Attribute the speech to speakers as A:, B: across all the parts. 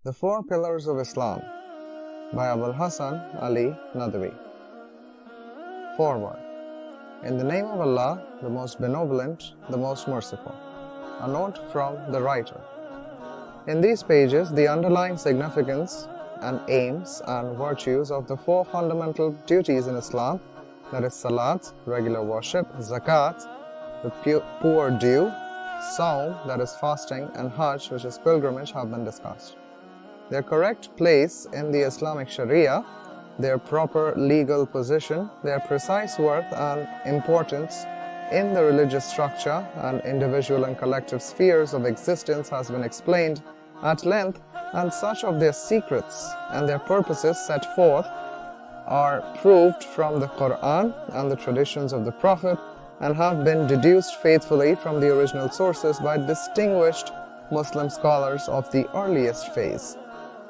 A: The Four Pillars of Islam by Hassan Ali Nadvi. Forward. In the name of Allah, the most benevolent, the most merciful. A note from the writer. In these pages, the underlying significance and aims and virtues of the four fundamental duties in Islam, that is Salat, regular worship, Zakat, the poor due, Saum, that is fasting, and Hajj, which is pilgrimage, have been discussed. Their correct place in the Islamic Sharia, their proper legal position, their precise worth and importance in the religious structure and individual and collective spheres of existence has been explained at length, and such of their secrets and their purposes set forth are proved from the Quran and the traditions of the Prophet, and have been deduced faithfully from the original sources by distinguished Muslim scholars of the earliest phase.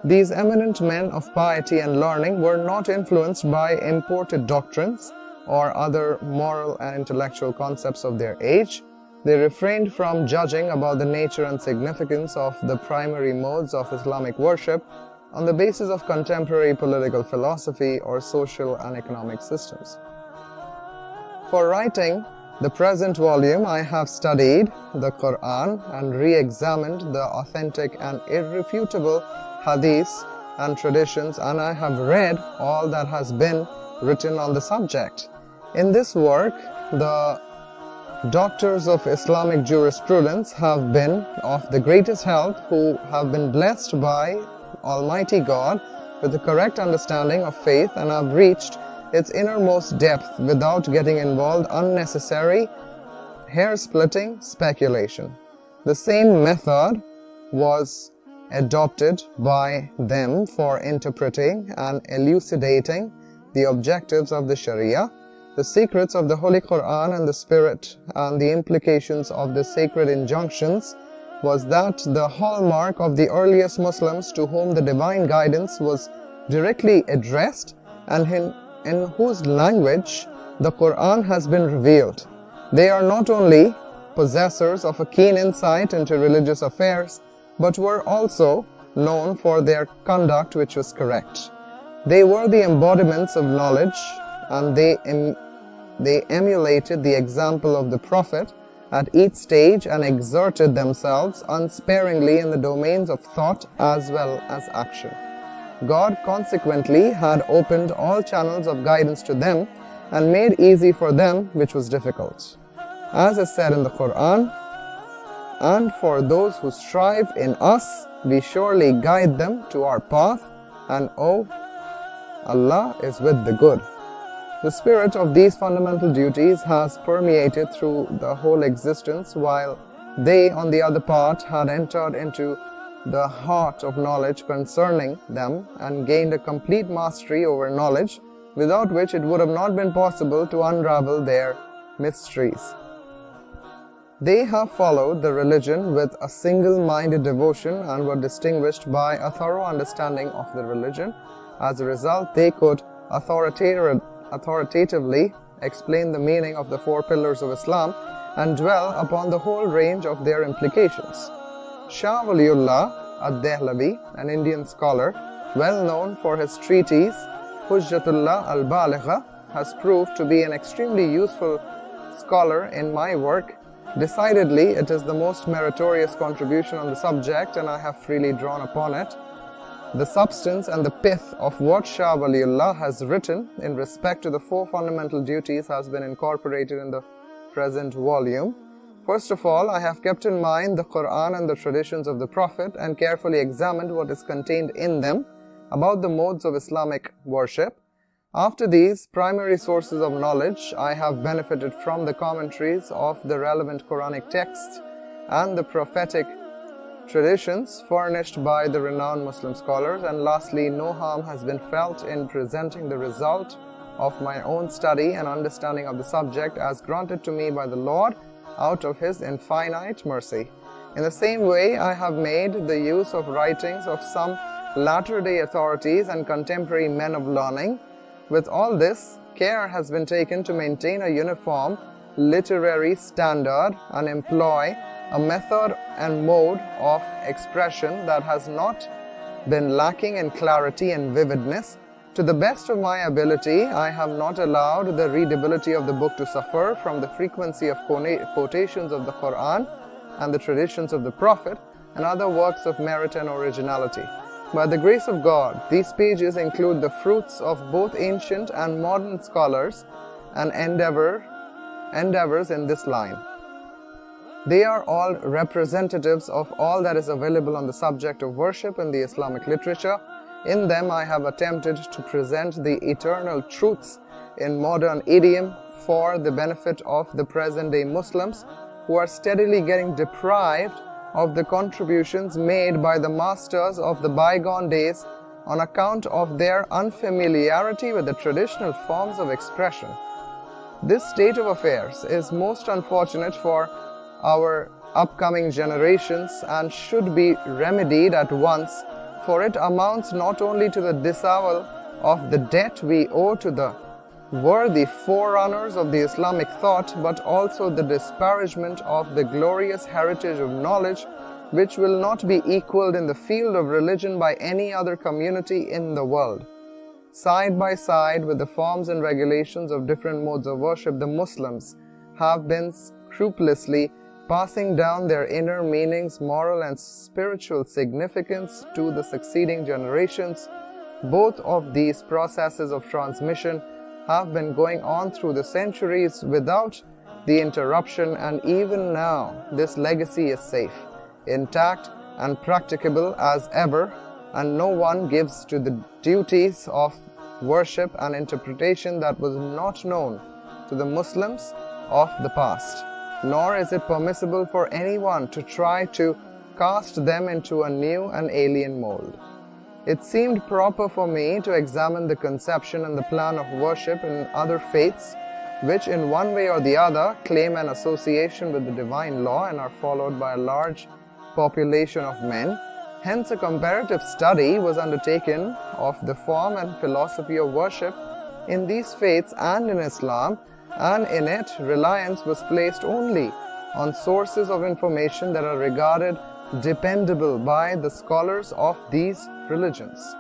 A: These eminent men of piety and learning were not influenced by imported doctrines or other moral and intellectual concepts of their age. They refrained from judging about the nature and significance of the primary modes of Islamic worship on the basis of contemporary political philosophy or social and economic systems. For writing the present volume, I have studied the Quran and re-examined the authentic and irrefutable hadiths and traditions, and I have read all that has been written on the subject. In this work, the doctors of Islamic jurisprudence have been of the greatest help, who have been blessed by Almighty God with the correct understanding of faith and have reached its innermost depth without getting involved unnecessary hair-splitting speculation. The same method was adopted by them for interpreting and elucidating the objectives of the Sharia, the secrets of the Holy Quran and the spirit and the implications of the sacred injunctions was that the hallmark of the earliest Muslims to whom the divine guidance was directly addressed and in whose language the Quran has been revealed. They are not only possessors of a keen insight into religious affairs, but were also known for their conduct which was correct. They were the embodiments of knowledge, and they emulated the example of the Prophet at each stage and exerted themselves unsparingly in the domains of thought as well as action. God consequently had opened all channels of guidance to them and made easy for them which was difficult. As is said in the Quran, "And for those who strive in us, we surely guide them to our path, and oh, Allah is with the good." The spirit of these fundamental duties has permeated through the whole existence, while they, on the other part, had entered into the heart of knowledge concerning them and gained a complete mastery over knowledge, without which it would have not been possible to unravel their mysteries. They have followed the religion with a single-minded devotion and were distinguished by a thorough understanding of the religion. As a result, they could authoritatively explain the meaning of the four pillars of Islam and dwell upon the whole range of their implications. Shah Waliullah ad-Dehlavi, an Indian scholar, well known for his treatise Hujjatullah al-Baligha, has proved to be an extremely useful scholar in my work. Decidedly, it is the most meritorious contribution on the subject, and I have freely drawn upon it. The substance and the pith of what Shah Waliullah has written in respect to the four fundamental duties has been incorporated in the present volume. First of all, I have kept in mind the Quran and the traditions of the Prophet and carefully examined what is contained in them about the modes of Islamic worship. After these primary sources of knowledge, I have benefited from the commentaries of the relevant Quranic texts and the prophetic traditions furnished by the renowned Muslim scholars, and lastly, no harm has been felt in presenting the result of my own study and understanding of the subject as granted to me by the Lord out of His infinite mercy. In the same way, I have made the use of writings of some latter-day authorities and contemporary men of learning. With all this, care has been taken to maintain a uniform literary standard and employ a method and mode of expression that has not been lacking in clarity and vividness. To the best of my ability, I have not allowed the readability of the book to suffer from the frequency of quotations of the Quran and the traditions of the Prophet and other works of merit and originality. By the grace of God, these pages include the fruits of both ancient and modern scholars and endeavors in this line. They are all representatives of all that is available on the subject of worship in the Islamic literature. In them, I have attempted to present the eternal truths in modern idiom for the benefit of the present-day Muslims who are steadily getting deprived of the contributions made by the masters of the bygone days on account of their unfamiliarity with the traditional forms of expression. This state of affairs is most unfortunate for our upcoming generations and should be remedied at once, for it amounts not only to the disavowal of the debt we owe to the worthy forerunners of the Islamic thought, but also the disparagement of the glorious heritage of knowledge which will not be equaled in the field of religion by any other community in the world. Side by side with the forms and regulations of different modes of worship, the Muslims have been scrupulously passing down their inner meanings, moral and spiritual significance to the succeeding generations. Both of these processes of transmission have been going on through the centuries without the interruption, and even now this legacy is safe, intact and practicable as ever, and no one gives to the duties of worship an interpretation that was not known to the Muslims of the past. Nor is it permissible for anyone to try to cast them into a new and alien mold. It seemed proper for me to examine the conception and the plan of worship in other faiths, which in one way or the other claim an association with the divine law and are followed by a large population of men. Hence, a comparative study was undertaken of the form and philosophy of worship in these faiths and in Islam, and in it reliance was placed only on sources of information that are regarded dependable by the scholars of these religions.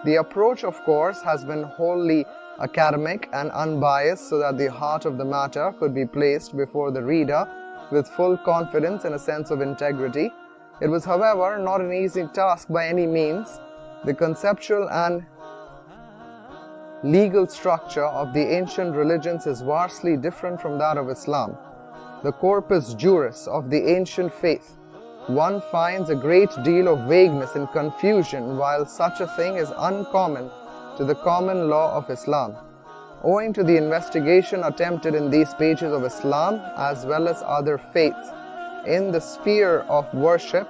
A: The approach, of course, has been wholly academic and unbiased, so that the heart of the matter could be placed before the reader with full confidence and a sense of integrity. It was, however, not an easy task by any means. The conceptual and legal structure of the ancient religions is vastly different from that of Islam. The corpus juris of the ancient faith, one finds a great deal of vagueness and confusion, while such a thing is uncommon to the common law of Islam. Owing to the investigation attempted in these pages of Islam as well as other faiths in the sphere of worship,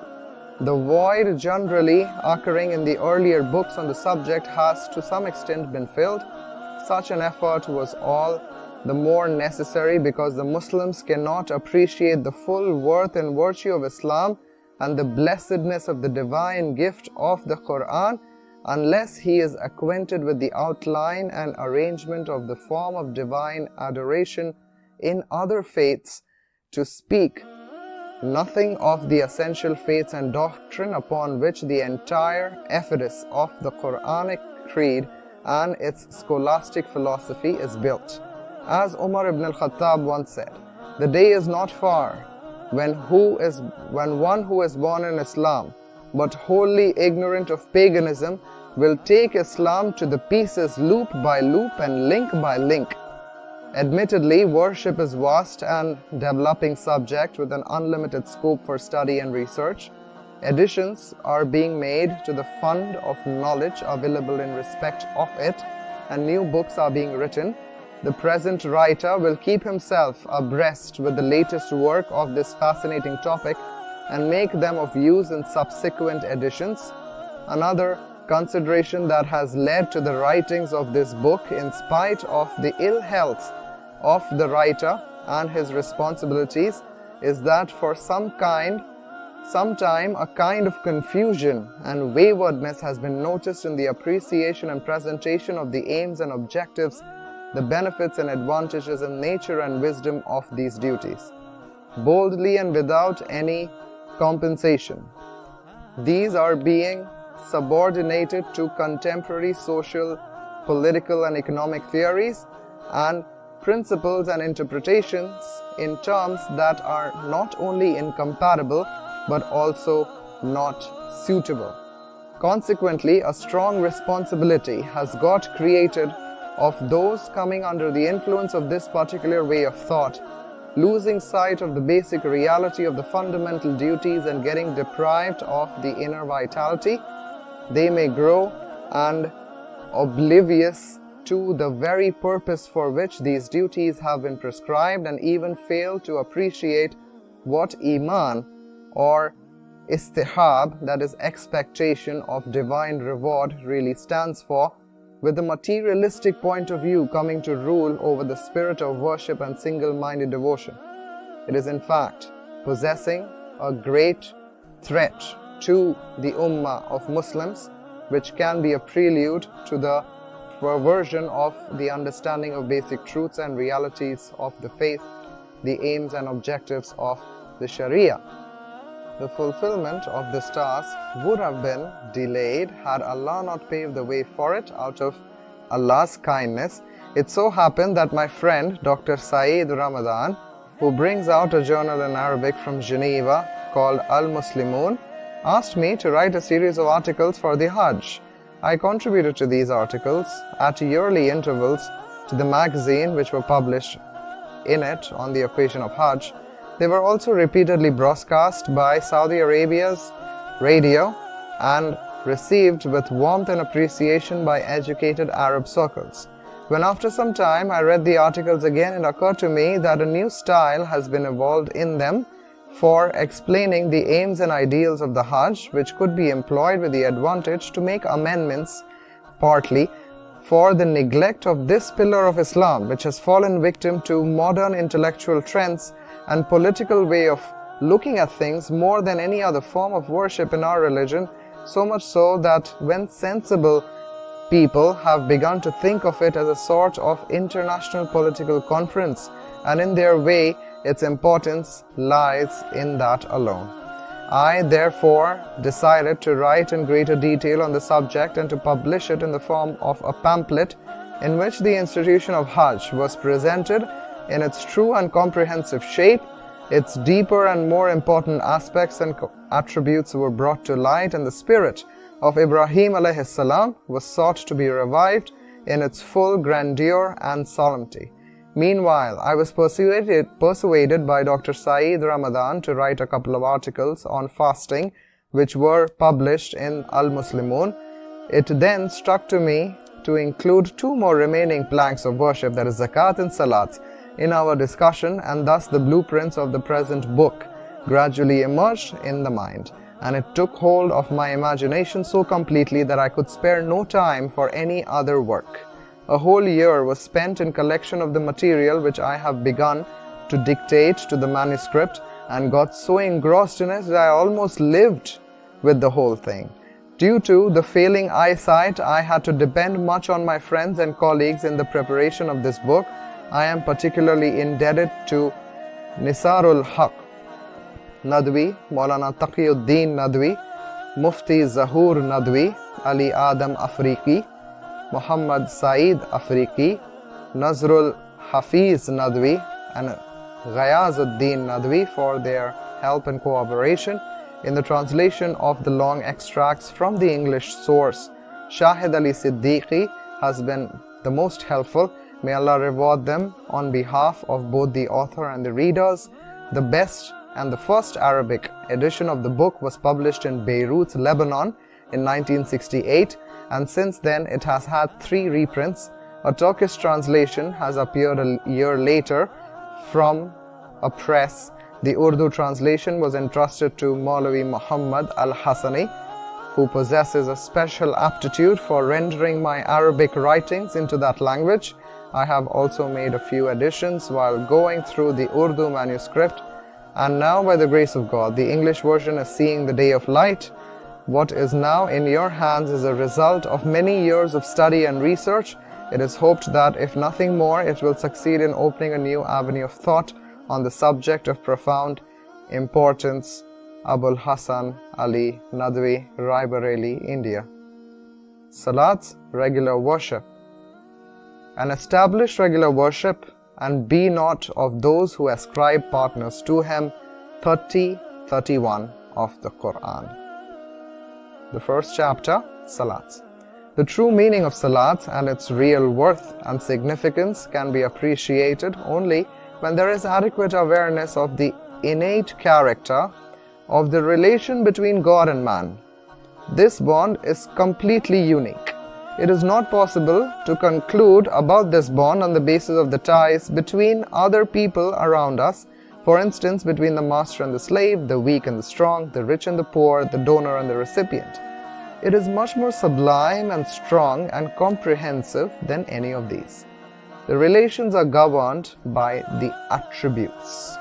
A: the void generally occurring in the earlier books on the subject has to some extent been filled. Such an effort was all the more necessary because the Muslims cannot appreciate the full worth and virtue of Islam and the blessedness of the divine gift of the Quran unless he is acquainted with the outline and arrangement of the form of divine adoration in other faiths, to speak nothing of the essential faiths and doctrine upon which the entire edifice of the Quranic creed and its scholastic philosophy is built. As Umar ibn al-Khattab once said, "The day is not far when one who is born in Islam but wholly ignorant of paganism will take Islam to the pieces loop by loop and link by link." Admittedly, worship is vast and developing subject with an unlimited scope for study and research. Additions are being made to the fund of knowledge available in respect of it, and new books are being written. The present writer will keep himself abreast with the latest work of this fascinating topic and make them of use in subsequent editions. Another consideration that has led to the writings of this book, in spite of the ill health of the writer and his responsibilities, is that for some time a kind of confusion and waywardness has been noticed in the appreciation and presentation of the aims and objectives, the benefits and advantages and nature and wisdom of these duties. Boldly and without any compensation, these are being subordinated to contemporary social, political and economic theories and principles and interpretations in terms that are not only incompatible but also not suitable. Consequently, a strong responsibility has got created of those coming under the influence of this particular way of thought, losing sight of the basic reality of the fundamental duties and getting deprived of the inner vitality. They may grow and oblivious to the very purpose for which these duties have been prescribed, and even fail to appreciate what Iman or istihab, that is expectation of divine reward, really stands for, with the materialistic point of view coming to rule over the spirit of worship and single-minded devotion. It is in fact possessing a great threat to the ummah of Muslims, which can be a prelude to the perversion of the understanding of basic truths and realities of the faith, the aims and objectives of the Sharia. The fulfillment of this task would have been delayed had Allah not paved the way for it out of Allah's kindness. It so happened that my friend Dr. Syed Ramadan, who brings out a journal in Arabic from Geneva called AL-MUSLIMOON, asked me to write a series of articles for the Hajj. I contributed to these articles at yearly intervals to the magazine which were published in it on the occasion of Hajj. They were also repeatedly broadcast by Saudi Arabia's radio and received with warmth and appreciation by educated Arab circles. When after some time I read the articles again, it occurred to me that a new style has been evolved in them for explaining the aims and ideals of the Hajj, which could be employed with the advantage to make amendments partly for the neglect of this pillar of Islam, which has fallen victim to modern intellectual trends and political way of looking at things more than any other form of worship in our religion, so much so that when sensible people have begun to think of it as a sort of international political conference, and in their way its importance lies in that alone. I therefore decided to write in greater detail on the subject and to publish it in the form of a pamphlet in which the institution of Hajj was presented in its true and comprehensive shape. Its deeper and more important aspects and attributes were brought to light, and the spirit of Ibrahim alayhi salam was sought to be revived in its full grandeur and solemnity. Meanwhile, I was persuaded by Dr. Syed Ramadan to write a couple of articles on fasting, which were published in Al-Muslimoon. It then struck to me to include two more remaining planks of worship, that is Zakat and Salat, in our discussion, and thus the blueprints of the present book gradually emerged in the mind, and it took hold of my imagination so completely that I could spare no time for any other work. A whole year was spent in collection of the material which I have begun to dictate to the manuscript, and got so engrossed in it that I almost lived with the whole thing. Due to the failing eyesight, I had to depend much on my friends and colleagues in the preparation of this book. I am particularly indebted to Nisarul Haq Nadvi, Molana Taqiyuddin Nadvi, Mufti Zahur Nadvi, Ali Adam Afriqi, Muhammad Saeed Afriqi, Nazrul Hafiz Nadvi and Ghayazuddin Nadvi for their help and cooperation in the translation of the long extracts from the English source. Shahid Ali Siddiqui has been the most helpful. May Allah reward them on behalf of both the author and the readers. The best and the first Arabic edition of the book was published in Beirut, Lebanon in 1968, and since then it has had 3 reprints. A Turkish translation has appeared a year later from a press. The Urdu translation was entrusted to Maulvi Muhammad Al-Hassani, who possesses a special aptitude for rendering my Arabic writings into that language. I have also made a few additions while going through the Urdu manuscript, and now by the grace of God, the English version is seeing the day of light. What is now in your hands is a result of many years of study and research. It is hoped that, if nothing more, it will succeed in opening a new avenue of thought on the subject of profound importance Abul Hassan, Ali, Nadvi, Raebareli, India. Salat's regular worship. And establish regular worship, and be not of those who ascribe partners to him. 30:31 of the Quran. The first chapter, Salat. The true meaning of Salat and its real worth and significance can be appreciated only when there is adequate awareness of the innate character of the relation between God and man. This bond is completely unique. It is not possible to conclude about this bond on the basis of the ties between other people around us, for instance, between the master and the slave, the weak and the strong, the rich and the poor, the donor and the recipient. It is much more sublime and strong and comprehensive than any of these. The relations are governed by the attributes.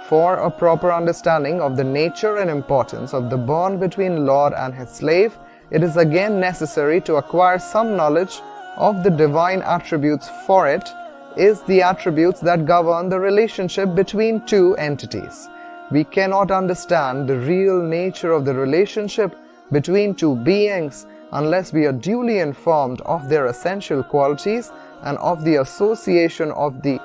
A: For a proper understanding of the nature and importance of the bond between Lord and his slave, it is again necessary to acquire some knowledge of the divine attributes, for it is the attributes that govern the relationship between two entities. We cannot understand the real nature of the relationship between two beings unless we are duly informed of their essential qualities and of the association of the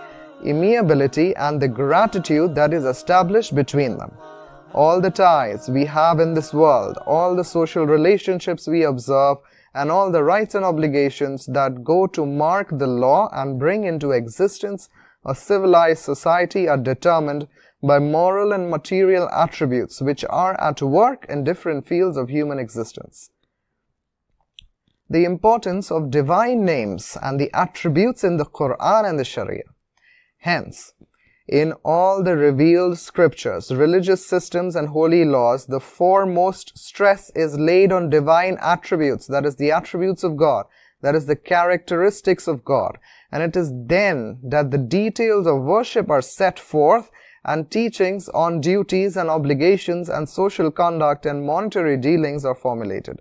A: amiability and the gratitude that is established between them. All the ties we have in this world, all the social relationships we observe, and all the rights and obligations that go to mark the law and bring into existence a civilized society are determined by moral and material attributes which are at work in different fields of human existence. The importance of divine names and the attributes in the Quran and the Sharia. Hence, in all the revealed scriptures, religious systems and holy laws, the foremost stress is laid on divine attributes, that is the attributes of God, that is the characteristics of God. And it is then that the details of worship are set forth and teachings on duties and obligations and social conduct and monetary dealings are formulated.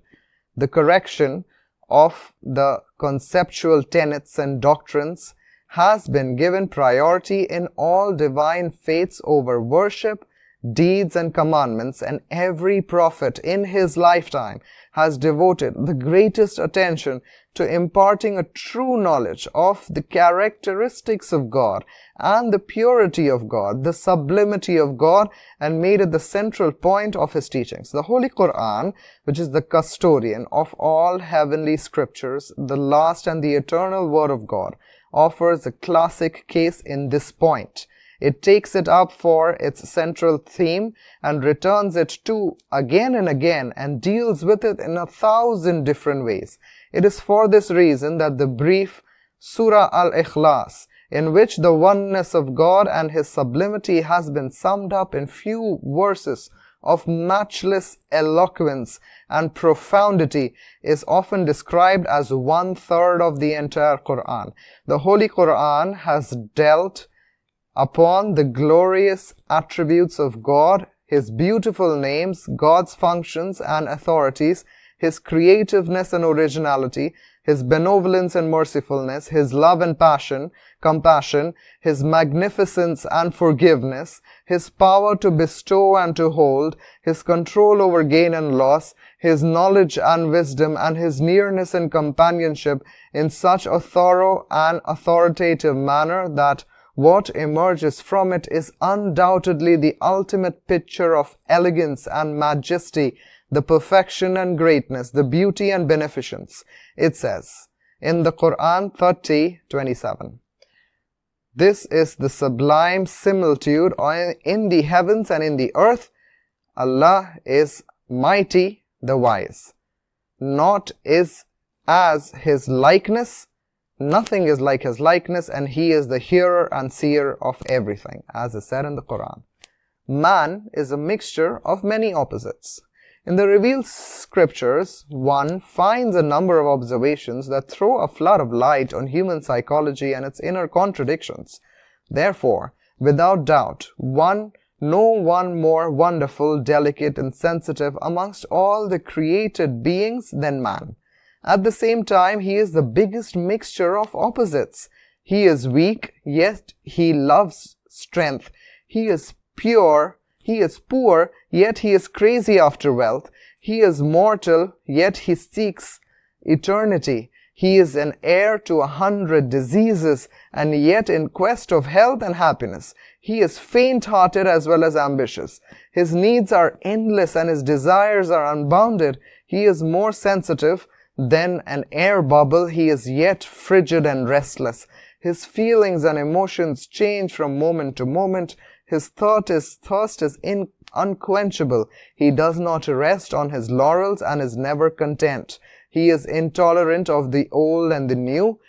A: The correction of the conceptual tenets and doctrines has been given priority in all divine faiths over worship, deeds and commandments, and every prophet in his lifetime has devoted the greatest attention to imparting a true knowledge of the characteristics of God and the purity of God, the sublimity of God, and made it the central point of his teachings. The Holy Quran, which is the custodian of all heavenly scriptures, the last and the eternal word of God, offers a classic case in this point. It takes it up for its central theme and returns it to again and again and deals with it in 1,000 different ways. It is for this reason that the brief Surah Al-Ikhlas, in which the oneness of God and his sublimity has been summed up in few verses of matchless eloquence and profundity, is often described as 1/3 of the entire Quran. The Holy Quran has dealt upon the glorious attributes of God, his beautiful names, God's functions and authorities, his creativeness and originality, his benevolence and mercifulness, his love and compassion, his magnificence and forgiveness, his power to bestow and to hold, his control over gain and loss, his knowledge and wisdom, and his nearness and companionship in such a thorough and authoritative manner that what emerges from it is undoubtedly the ultimate picture of elegance and majesty, the perfection and greatness, the beauty and beneficence. It says in the Quran 30:27, "This is the sublime similitude in the heavens and in the earth. Allah is mighty, the wise. Not is as his likeness, nothing is like his likeness, and he is the hearer and seer of everything," as is said in the Quran. Man is a mixture of many opposites. In the revealed scriptures, one finds a number of observations that throw a flood of light on human psychology and its inner contradictions. Therefore, without doubt, no one more wonderful, delicate, and sensitive amongst all the created beings than man. At the same time, he is the biggest mixture of opposites. He is weak, yet he loves strength. He is pure, He is poor, yet he is crazy after wealth. He is mortal, yet he seeks eternity. He is an heir to 100 diseases, and yet in quest of health and happiness. He is faint-hearted as well as ambitious. His needs are endless and his desires are unbounded. He is more sensitive than an air bubble. He is yet frigid and restless. His feelings and emotions change from moment to moment. His thirst is unquenchable. He does not rest on his laurels and is never content. He is intolerant of the old and the new.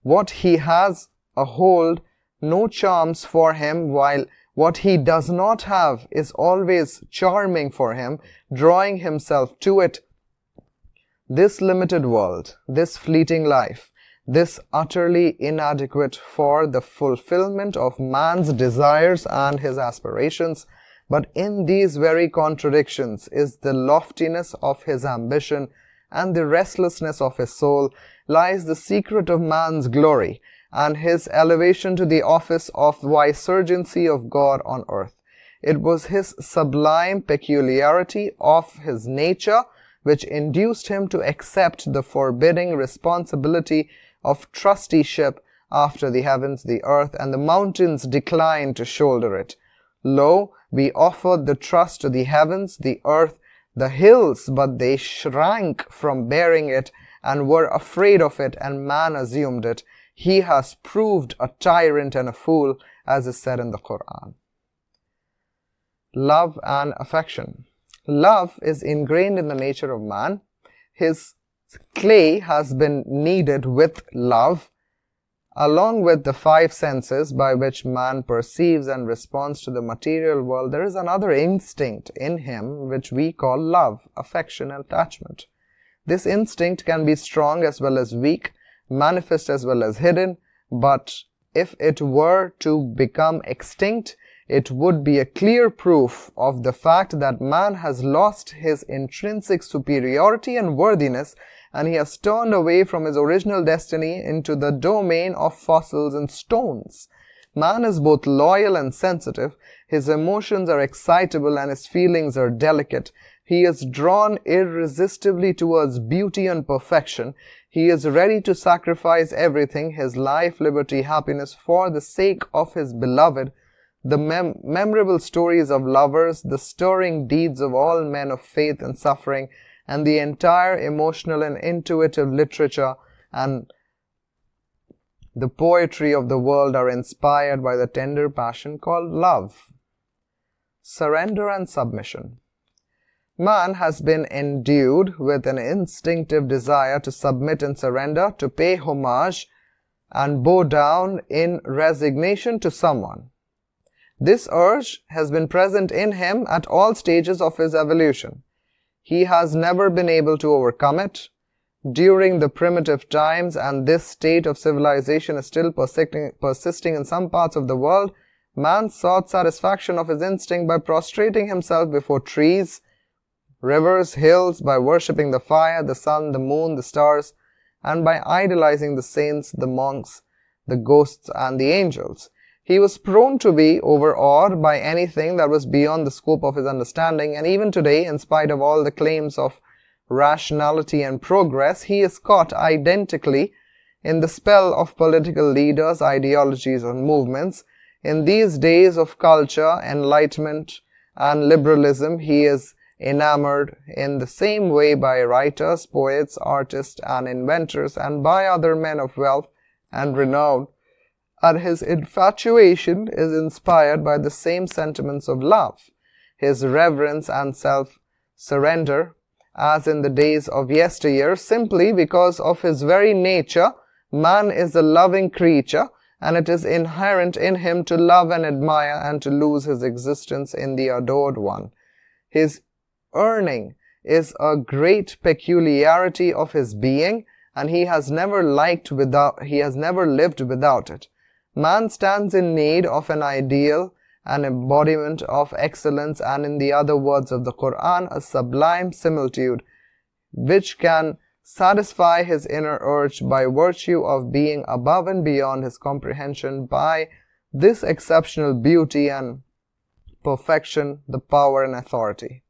A: What he has a hold, no charms for him, while what he does not have is always charming for him, drawing himself to it. This limited world, this fleeting life, this utterly inadequate for the fulfillment of man's desires and his aspirations, but in these very contradictions is the loftiness of his ambition and the restlessness of his soul, lies the secret of man's glory and his elevation to the office of vicegerency of God on earth. It was his sublime peculiarity of his nature which induced him to accept the forbidding responsibility of trusteeship after the heavens, the earth, and the mountains declined to shoulder it. Lo, we offered the trust to the heavens, the earth, the hills, but they shrank from bearing it and were afraid of it, and man assumed it. He has proved a tyrant and a fool, as is said in the Quran. Love and affection. Love is ingrained in the nature of man. His clay has been kneaded with love. Along with the five senses by which man perceives and responds to the material world, there is another instinct in him which we call love, affection, and attachment. This instinct can be strong as well as weak, manifest as well as hidden, but if it were to become extinct, it would be a clear proof of the fact that man has lost his intrinsic superiority and worthiness, and he has turned away from his original destiny into the domain of fossils and stones. Man is both loyal and sensitive. His emotions are excitable and his feelings are delicate. He is drawn irresistibly towards beauty and perfection. He is ready to sacrifice everything, his life, liberty, happiness, for the sake of his beloved. The memorable stories of lovers, the stirring deeds of all men of faith and suffering, and the entire emotional and intuitive literature and the poetry of the world are inspired by the tender passion called love. Surrender and submission. Man has been endued with an instinctive desire to submit and surrender, to pay homage and bow down in resignation to someone. This urge has been present in him at all stages of his evolution. He has never been able to overcome it. During the primitive times, and this state of civilization is still persisting in some parts of the world, man sought satisfaction of his instinct by prostrating himself before trees, rivers, hills, by worshipping the fire, the sun, the moon, the stars, and by idolizing the saints, the monks, the ghosts, and the angels. He was prone to be overawed by anything that was beyond the scope of his understanding, and even today, in spite of all the claims of rationality and progress, he is caught identically in the spell of political leaders, ideologies, and movements. In these days of culture, enlightenment, and liberalism, he is enamored in the same way by writers, poets, artists, and inventors, and by other men of wealth and renown. And his infatuation is inspired by the same sentiments of love, his reverence and self-surrender, as in the days of yesteryear. Simply because of his very nature, man is a loving creature, and it is inherent in him to love and admire and to lose his existence in the adored one. His yearning is a great peculiarity of his being, and he has never lived without it. Man stands in need of an ideal, an embodiment of excellence, and in the other words of the Quran, a sublime similitude, which can satisfy his inner urge by virtue of being above and beyond his comprehension. By this exceptional beauty and perfection, the power and authority.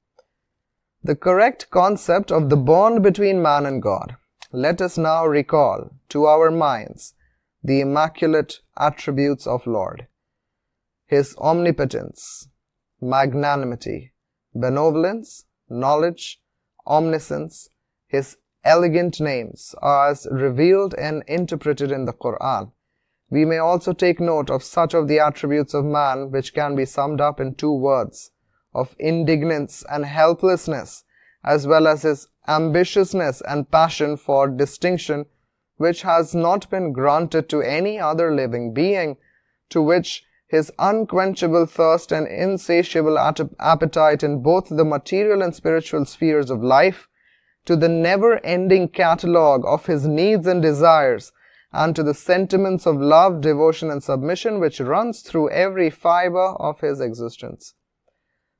A: The correct concept of the bond between man and God. Let us now recall to our minds the immaculate attributes of Lord. His omnipotence, magnanimity, benevolence, knowledge, omniscience, His elegant names as revealed and interpreted in the Quran. We may also take note of such of the attributes of man which can be summed up in two words, of indignance and helplessness, as well as his ambitiousness and passion for distinction, which has not been granted to any other living being, to which his unquenchable thirst and insatiable appetite in both the material and spiritual spheres of life, to the never-ending catalogue of his needs and desires, and to the sentiments of love, devotion and submission which runs through every fibre of his existence.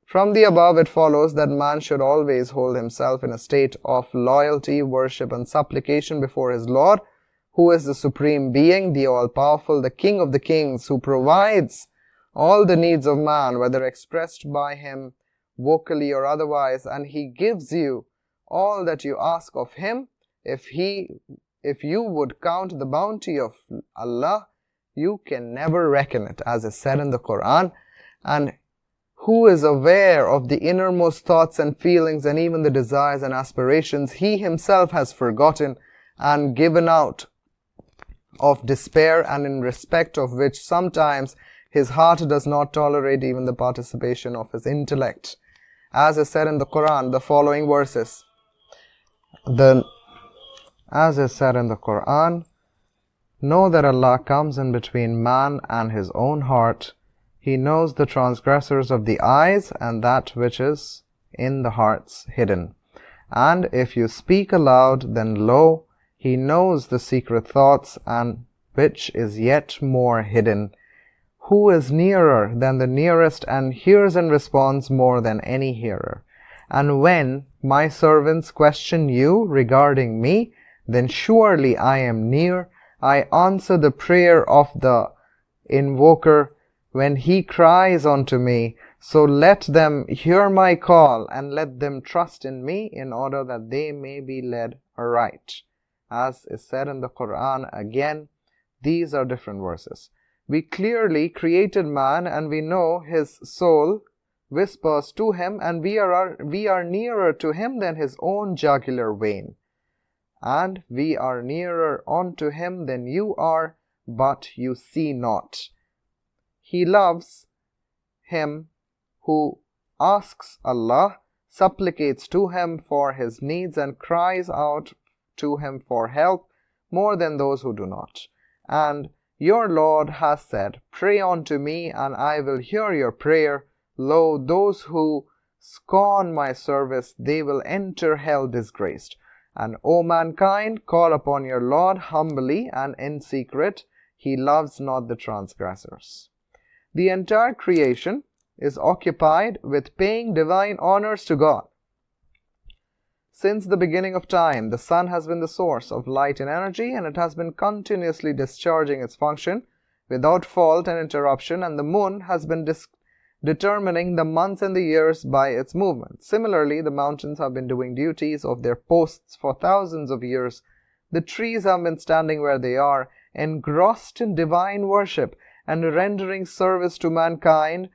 A: From the above it follows that man should always hold himself in a state of loyalty, worship and supplication before his Lord, who is the Supreme Being, the All-Powerful, the King of the Kings, who provides all the needs of man, whether expressed by him vocally or otherwise, and he gives you all that you ask of him. If you would count the bounty of Allah, you can never reckon it, as is said in the Quran. And who is aware of the innermost thoughts and feelings and even the desires and aspirations he himself has forgotten and given out of despair, and in respect of which sometimes his heart does not tolerate even the participation of his intellect. As is said in the Quran, the following verses. As is said in the Quran, know that Allah comes in between man and his own heart. He knows the transgressors of the eyes and that which is in the hearts hidden. And if you speak aloud, then lo, He knows the secret thoughts and which is yet more hidden. Who is nearer than the nearest and hears and responds more than any hearer? And when my servants question you regarding me, then surely I am near. I answer the prayer of the invoker when he cries unto me. So let them hear my call and let them trust in me in order that they may be led aright. As is said in the Quran again, these are different verses. We clearly created man and we know his soul whispers to him, and we are nearer to him than his own jugular vein. And we are nearer unto him than you are, but you see not. He loves him who asks Allah, supplicates to him for his needs, and cries out to him for help more than those who do not. And your Lord has said, pray unto me, and I will hear your prayer. Lo, those who scorn my service, they will enter hell disgraced. And O mankind, call upon your Lord humbly and in secret. He loves not the transgressors. The entire creation is occupied with paying divine honors to God. Since the beginning of time, the sun has been the source of light and energy, and it has been continuously discharging its function without fault and interruption, and the moon has been determining the months and the years by its movement. Similarly, the mountains have been doing duties of their posts for thousands of years. The trees have been standing where they are, engrossed in divine worship and rendering service to mankind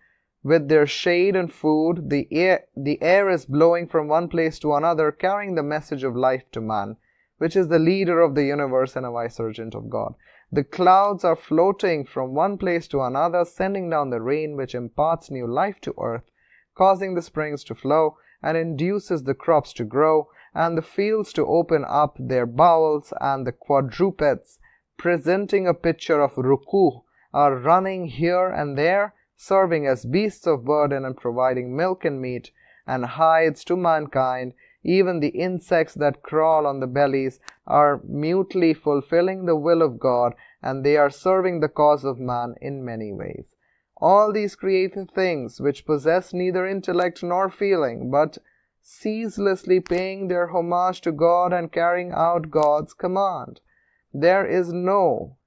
A: with their shade and food. The air is blowing from one place to another, carrying the message of life to man, which is the leader of the universe and a vicegerent of God. The clouds are floating from one place to another, sending down the rain which imparts new life to earth, causing the springs to flow, and induces the crops to grow, and the fields to open up their bowels, and the quadrupeds, presenting a picture of ruku, are running here and there, serving as beasts of burden and providing milk and meat and hides to mankind. Even the insects that crawl on the bellies are mutely fulfilling the will of God, and they are serving the cause of man in many ways. All these created things, which possess neither intellect nor feeling, but ceaselessly paying their homage to God and carrying out God's command. There is no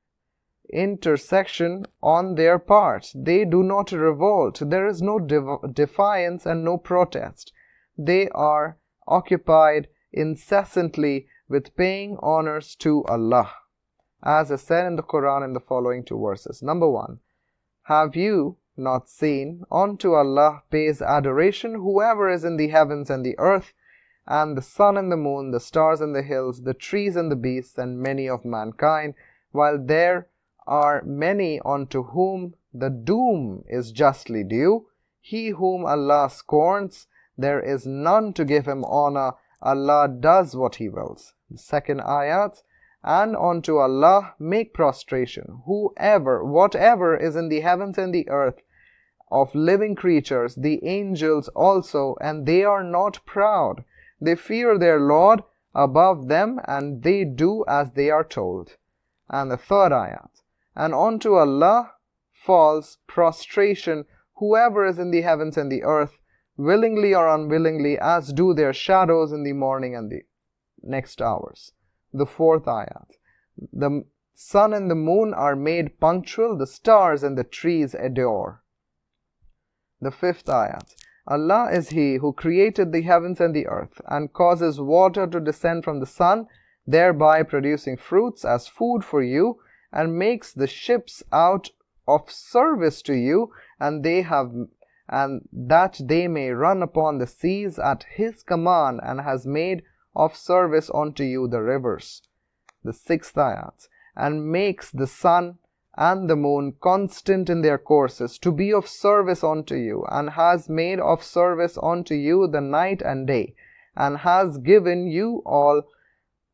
A: intersection on their part. They do not revolt. There is no defiance and no protest. They are occupied incessantly with paying honors to Allah, as is said in the Quran in the following two verses. Number 1. Have you not seen? Unto Allah pays adoration whoever is in the heavens and the earth, and the sun and the moon, the stars and the hills, the trees and the beasts, and many of mankind, while there are many unto whom the doom is justly due. He whom Allah scorns, there is none to give him honor. Allah does what He wills. The second ayat, and unto Allah make prostration whatever is in the heavens and the earth, of living creatures, the angels also, and they are not proud. They fear their Lord above them, and they do as they are told. And the third ayat, and unto Allah falls prostration whoever is in the heavens and the earth, willingly or unwillingly, as do their shadows in the morning and the next hours. The fourth ayat, the sun and the moon are made punctual, the stars and the trees adore. The fifth ayat, Allah is He who created the heavens and the earth, and causes water to descend from the sun, thereby producing fruits as food for you, and makes the ships out of service to you, and that they may run upon the seas at His command, and has made of service unto you the rivers. The sixth ayat, and makes the sun and the moon constant in their courses, to be of service unto you, and has made of service unto you the night and day, and has given you all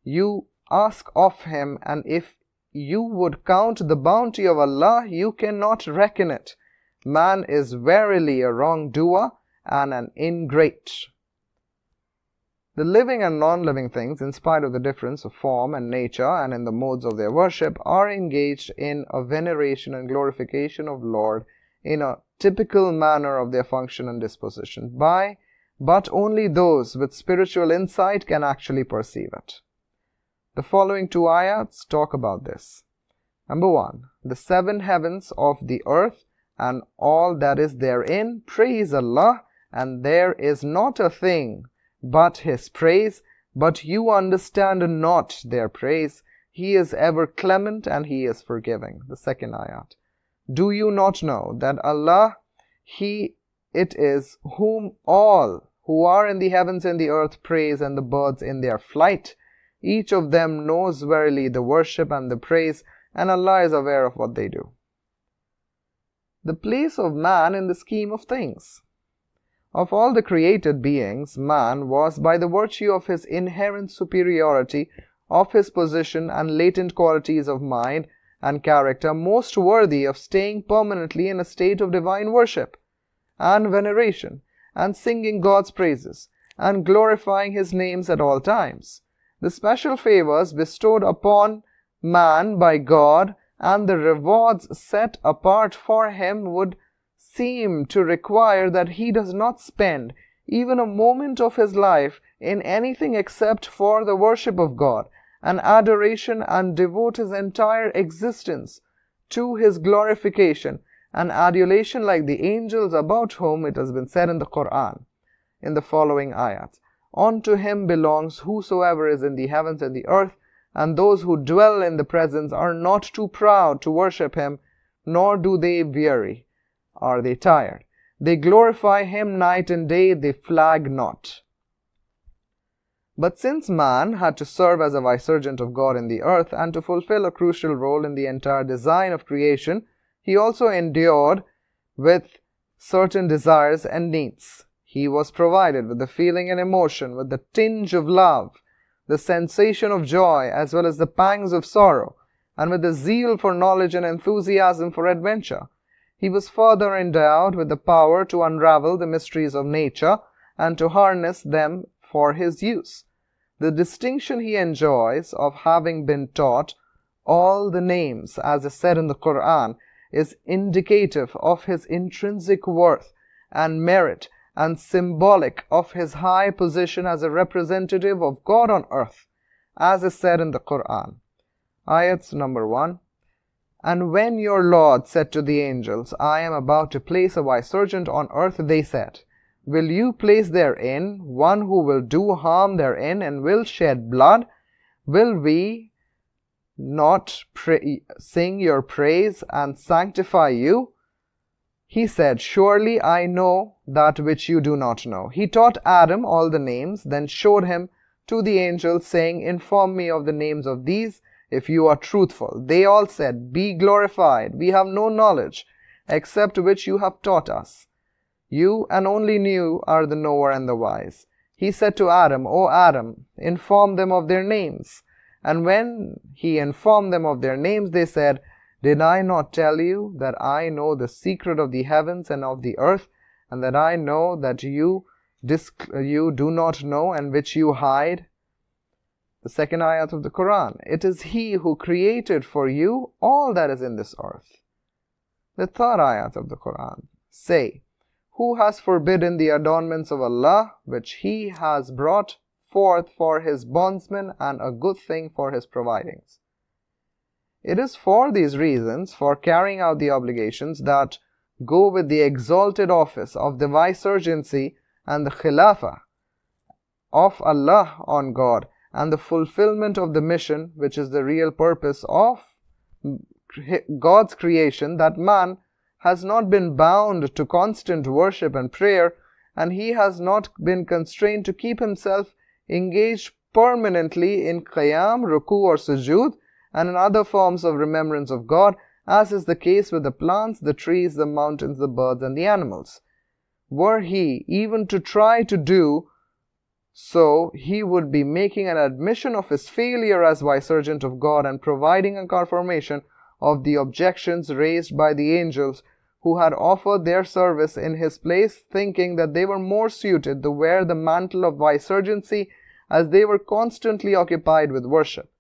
A: you ask of Him, and if you would count the bounty of Allah, you cannot reckon it. Man is verily a wrongdoer and an ingrate. The living and non-living things, in spite of the difference of form and nature and in the modes of their worship, are engaged in a veneration and glorification of Lord in a typical manner of their function and disposition, but only those with spiritual insight can actually perceive it. The following two ayats talk about this. Number 1. The seven heavens of the earth and all that is therein praise Allah, and there is not a thing but His praise, but you understand not their praise. He is ever clement and He is forgiving. The second ayat. Do you not know that Allah, He it is whom all who are in the heavens and the earth praise, and the birds in their flight? Each of them knows verily the worship and the praise, and Allah is aware of what they do. The place of man in the scheme of things. Of all the created beings, man was, by the virtue of his inherent superiority, of his position and latent qualities of mind and character, most worthy of staying permanently in a state of divine worship and veneration, and singing God's praises, and glorifying His names at all times. The special favors bestowed upon man by God and the rewards set apart for him would seem to require that he does not spend even a moment of his life in anything except for the worship of God and adoration, and devote his entire existence to His glorification and adulation, like the angels about whom it has been said in the Quran in the following ayat. Unto Him belongs whosoever is in the heavens and the earth, and those who dwell in the presence are not too proud to worship Him, nor do they weary. Are they tired? They glorify Him night and day, they flag not. But since man had to serve as a vicegerent of God in the earth, and to fulfill a crucial role in the entire design of creation, he also endured with certain desires and needs. He was provided with the feeling and emotion, with the tinge of love, the sensation of joy, as well as the pangs of sorrow, and with the zeal for knowledge and enthusiasm for adventure. He was further endowed with the power to unravel the mysteries of nature and to harness them for his use. The distinction he enjoys of having been taught all the names, as is said in the Quran, is indicative of his intrinsic worth and merit, and symbolic of his high position as a representative of God on earth, as is said in the Quran. Ayats number 1. And when your Lord said to the angels, I am about to place a vicegerent on earth, they said, Will you place therein one who will do harm therein and will shed blood? Will we not sing your praise and sanctify you? He said, Surely I know that which you do not know. He taught Adam all the names, then showed him to the angels, saying, Inform me of the names of these, if you are truthful. They all said, Be glorified. We have no knowledge, except which you have taught us. You and only you are the knower and the wise. He said to Adam, O Adam, inform them of their names. And when he informed them of their names, they said, Did I not tell you that I know the secret of the heavens and of the earth, and that I know that you do not know, and which you hide? The second ayat of the Quran. It is He who created for you all that is in this earth. The third ayat of the Quran. Say, Who has forbidden the adornments of Allah, which He has brought forth for His bondsmen, and a good thing for His providings? It is for these reasons, for carrying out the obligations that go with the exalted office of the vicegerency and the khilafah of Allah on God, and the fulfillment of the mission, which is the real purpose of God's creation, that man has not been bound to constant worship and prayer, and he has not been constrained to keep himself engaged permanently in qiyam, ruku or sujood, and in other forms of remembrance of God, as is the case with the plants, the trees, the mountains, the birds, and the animals. Were he even to try to do so, he would be making an admission of his failure as vicegerent of God and providing a confirmation of the objections raised by the angels who had offered their service in his place, thinking that they were more suited to wear the mantle of vicegerency, as they were constantly occupied with worship.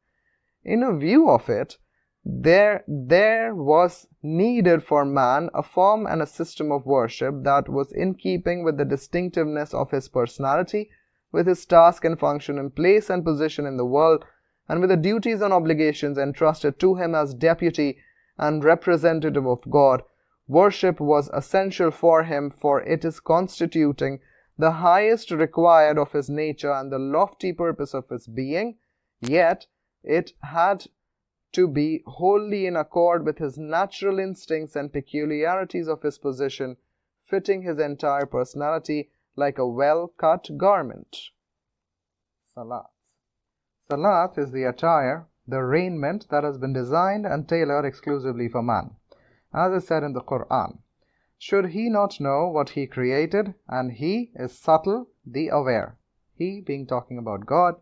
A: In a view of it, there was needed for man a form and a system of worship that was in keeping with the distinctiveness of his personality, with his task and function in place and position in the world, and with the duties and obligations entrusted to him as deputy and representative of God. Worship was essential for him, for it is constituting the highest required of his nature and the lofty purpose of his being, yet it had to be wholly in accord with his natural instincts and peculiarities of his position, fitting his entire personality like a well-cut garment. Salat. Salat is the attire, the raiment that has been designed and tailored exclusively for man. As is said in the Quran, Should he not know what he created? And he is subtle, the aware. He being talking about God.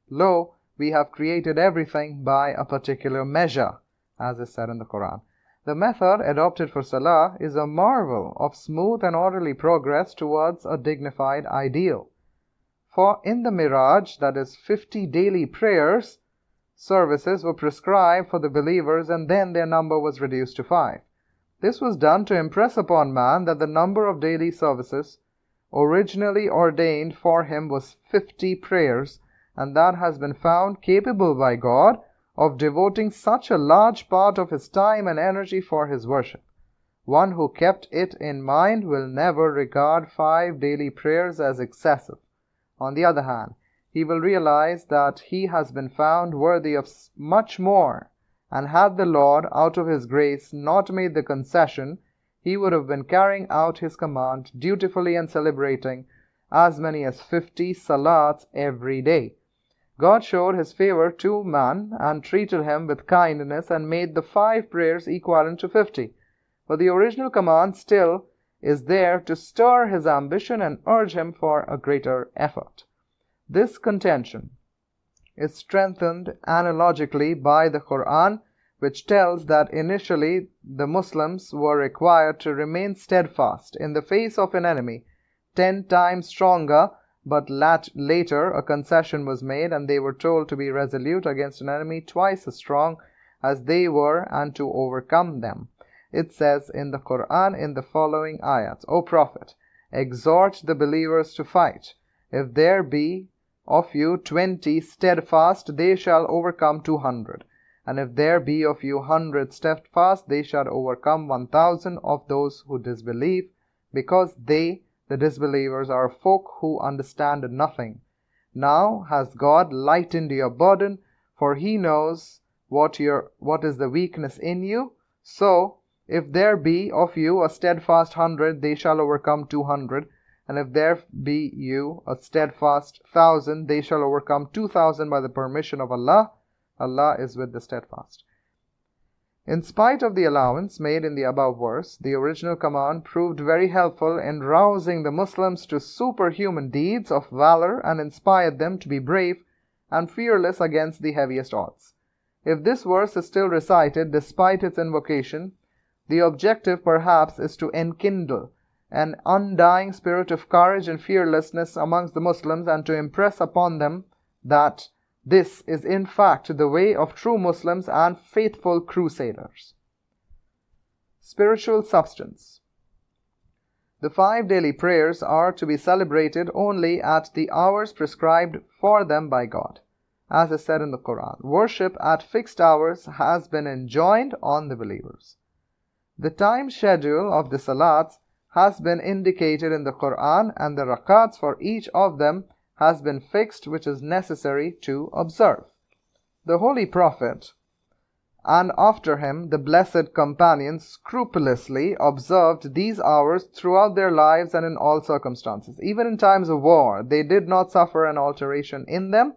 A: Lo, we have created everything by a particular measure, as is said in the Quran. The method adopted for Salah is a marvel of smooth and orderly progress towards a dignified ideal. For in the Miraj, that is 50 daily prayers, services were prescribed for the believers, and then their number was reduced to 5. This was done to impress upon man that the number of daily services originally ordained for him was 50 prayers, and that has been found capable by God of devoting such a large part of his time and energy for his worship. One who kept it in mind will never regard 5 daily prayers as excessive. On the other hand, he will realize that he has been found worthy of much more, and had the Lord, out of His grace, not made the concession, he would have been carrying out His command dutifully and celebrating as many as 50 salats every day. God showed His favor to man and treated him with kindness and made the 5 prayers equivalent to 50. But the original command still is there to stir his ambition and urge him for a greater effort. This contention is strengthened analogically by the Quran, which tells that initially the Muslims were required to remain steadfast in the face of an enemy 10 times stronger, but later a concession was made and they were told to be resolute against an enemy twice as strong as they were and to overcome them. It says in the Quran in the following ayats, O Prophet, exhort the believers to fight. If there be of you 20 steadfast, they shall overcome 200.
B: And if there be of you 100 steadfast, they shall overcome 1,000 of those who disbelieve, because they, the disbelievers, are folk who understand nothing. Now has God lightened your burden, for he knows what is the weakness in you. So, if there be of you a steadfast 100, they shall overcome 200. And if there be you a steadfast 1,000, they shall overcome 2,000 by the permission of Allah. Allah is with the steadfast. In spite of the allowance made in the above verse, the original command proved very helpful in rousing the Muslims to superhuman deeds of valor and inspired them to be brave and fearless against the heaviest odds. If this verse is still recited despite its invocation, the objective perhaps is to enkindle an undying spirit of courage and fearlessness amongst the Muslims and to impress upon them that this is in fact the way of true Muslims and faithful crusaders. Spiritual substance. The 5 daily prayers are to be celebrated only at the hours prescribed for them by God. As is said in the Quran, worship at fixed hours has been enjoined on the believers. The time schedule of the salats has been indicated in the Quran, and the rakats for each of them has been fixed, which is necessary to observe. The Holy Prophet and after him the blessed companions scrupulously observed these hours throughout their lives and in all circumstances. Even in times of war, they did not suffer an alteration in them.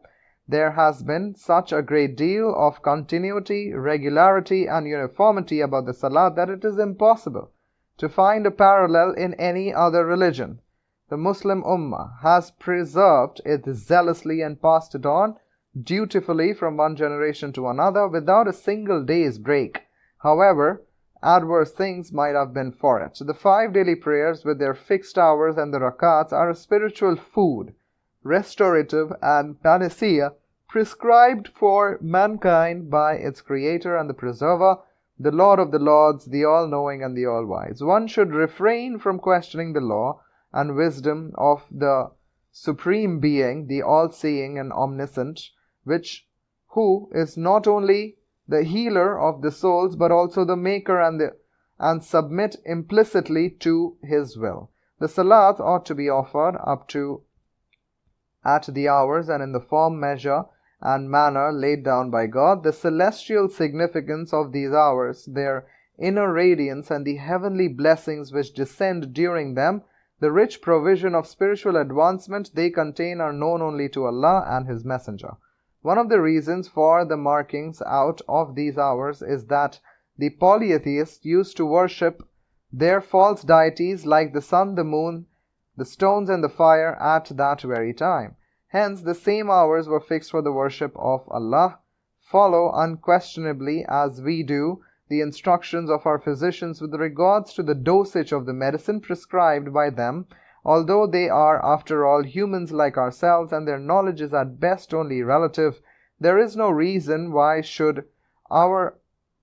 B: There has been such a great deal of continuity, regularity, and uniformity about the Salat that it is impossible to find a parallel in any other religion. The Muslim Ummah has preserved it zealously and passed it on dutifully from one generation to another without a single day's break, however adverse things might have been for it. The 5 daily prayers with their fixed hours and the rakats are a spiritual food, restorative and panacea prescribed for mankind by its Creator and the Preserver, the Lord of the Lords, the All-Knowing and the All-Wise. One should refrain from questioning the law and wisdom of the Supreme Being, the All-Seeing and Omniscient, who is not only the healer of the souls but also the maker and submit implicitly to his will. The salat ought to be offered at the hours and in the form, measure and manner laid down by God. The celestial significance of these hours, their inner radiance and the heavenly blessings which descend during them, the rich provision of spiritual advancement they contain are known only to Allah and His Messenger. One of the reasons for the markings out of these hours is that the polytheists used to worship their false deities like the sun, the moon, the stones and the fire at that very time. Hence, the same hours were fixed for the worship of Allah. Follow unquestionably, as we do, the instructions of our physicians with regards to the dosage of the medicine prescribed by them, although they are, after all, humans like ourselves and their knowledge is at best only relative. There is no reason why should our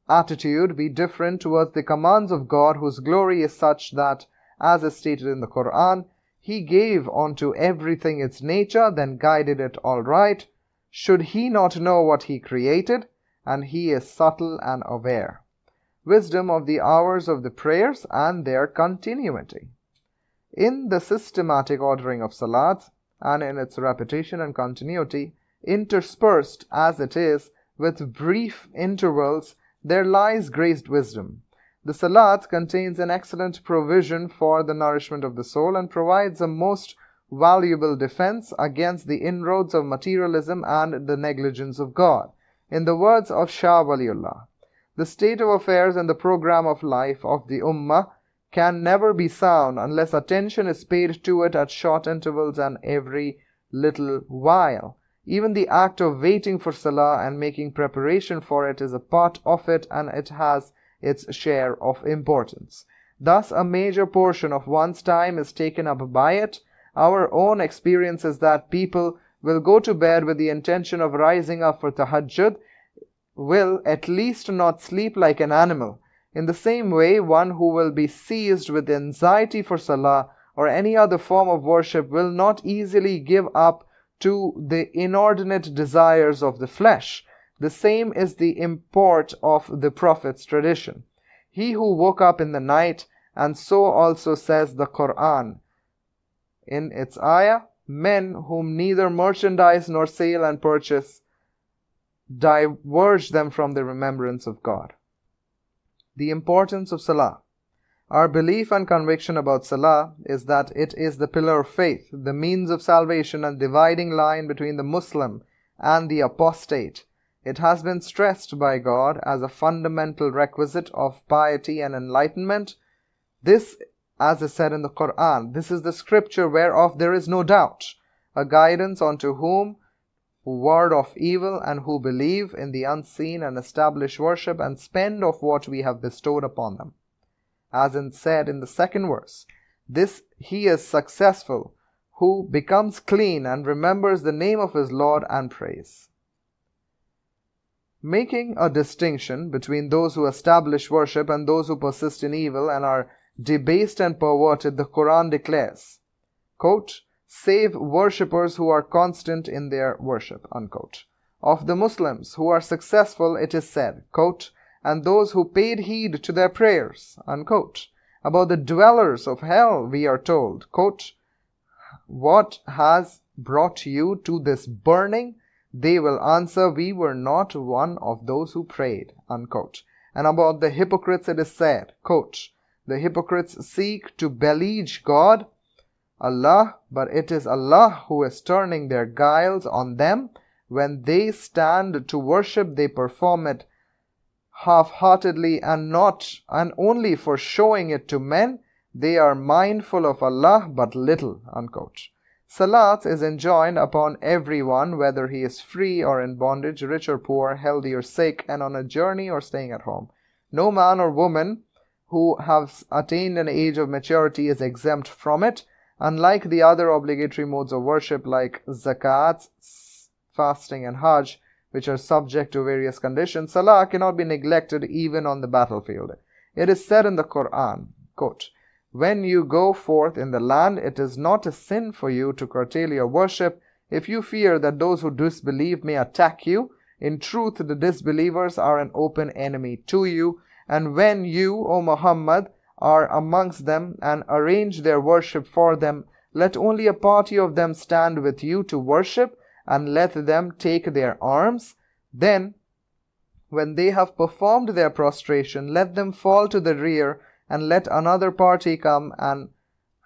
B: attitude be different towards the commands of God, whose glory is such that, as is stated in the Quran, He gave unto everything its nature, then guided it aright. Should He not know what He created? And He is subtle and aware. Wisdom of the hours of the prayers and their continuity. In the systematic ordering of salats and in its repetition and continuity, interspersed as it is with brief intervals, there lies great wisdom. The salat contains an excellent provision for the nourishment of the soul and provides a most valuable defense against the inroads of materialism and the negligence of God. In the words of Shah Waliullah, the state of affairs and the program of life of the Ummah can never be sound unless attention is paid to it at short intervals and every little while. Even the act of waiting for Salah and making preparation for it is a part of it, and it has its share of importance. Thus, a major portion of one's time is taken up by it. Our own experience is that people will go to bed with the intention of rising up for tahajjud, will at least not sleep like an animal. In the same way, one who will be seized with anxiety for Salah or any other form of worship will not easily give up to the inordinate desires of the flesh. The same is the import of the Prophet's tradition. He who woke up in the night, and so also says the Quran in its ayah, men whom neither merchandise nor sale and purchase diverge them from the remembrance of God. The importance of Salah. Our belief and conviction about Salah is that it is the pillar of faith, the means of salvation and dividing line between the Muslim and the apostate. It has been stressed by God as a fundamental requisite of piety and enlightenment. This, as is said in the Quran, this is the scripture whereof there is no doubt, a guidance unto whom who ward off evil and who believe in the unseen and establish worship and spend of what we have bestowed upon them. As in said in the second verse, this he is successful who becomes clean and remembers the name of his Lord and prays. Making a distinction between those who establish worship and those who persist in evil and are debased and perverted, the Quran declares, quote, save worshippers who are constant in their worship, unquote. Of the Muslims who are successful, it is said, quote, and those who paid heed to their prayers, unquote. About the dwellers of hell, we are told, quote, what has brought you to this burning? They will answer, we were not one of those who prayed, unquote. And about the hypocrites it is said, quote, the hypocrites seek to beleage God, Allah, but it is Allah who is turning their guiles on them. When they stand to worship, they perform it half-heartedly and only for showing it to men. They are mindful of Allah but little, unquote. Salat is enjoined upon everyone, whether he is free or in bondage, rich or poor, healthy or sick, and on a journey or staying at home. No man or woman who has attained an age of maturity is exempt from it. Unlike the other obligatory modes of worship like zakat, fasting and hajj, which are subject to various conditions, Salah cannot be neglected even on the battlefield. It is said in the Quran, quote, when you go forth in the land, it is not a sin for you to curtail your worship if you fear that those who disbelieve may attack you. In truth, the disbelievers are an open enemy to you. And when you, O Muhammad, are amongst them and arrange their worship for them, let only a party of them stand with you to worship, and let them take their arms. Then, when they have performed their prostration, let them fall to the rear, and let another party come and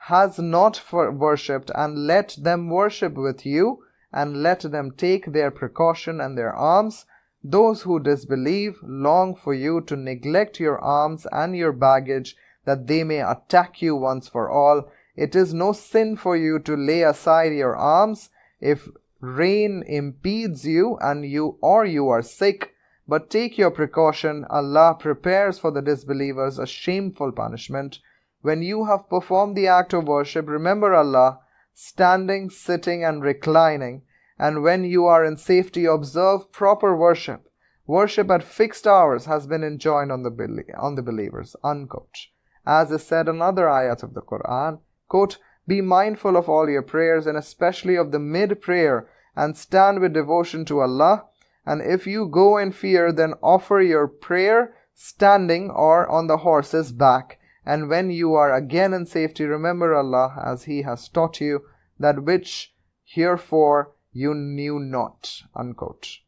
B: has not worshipped, and let them worship with you, and let them take their precaution and their arms. Those who disbelieve long for you to neglect your arms and your baggage, that they may attack you once for all. It is no sin for you to lay aside your arms if rain impedes you and you are sick, but take your precaution. Allah prepares for the disbelievers a shameful punishment. When you have performed the act of worship, remember Allah, standing, sitting and reclining, and when you are in safety, observe proper worship. Worship at fixed hours has been enjoined on the believers, unquote. As is said in other ayats of the Quran, quote, be mindful of all your prayers and especially of the mid-prayer, and stand with devotion to Allah. And if you go in fear, then offer your prayer standing or on the horse's back. And when you are again in safety, remember Allah as He has taught you, that which heretofore you knew not, unquote.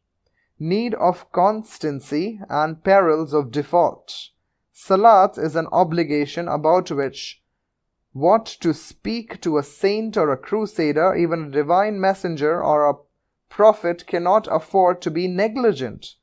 B: Need of constancy and perils of default. Salat is an obligation about which what to speak to a saint or a crusader, even a divine messenger or a prophet cannot afford to be negligent.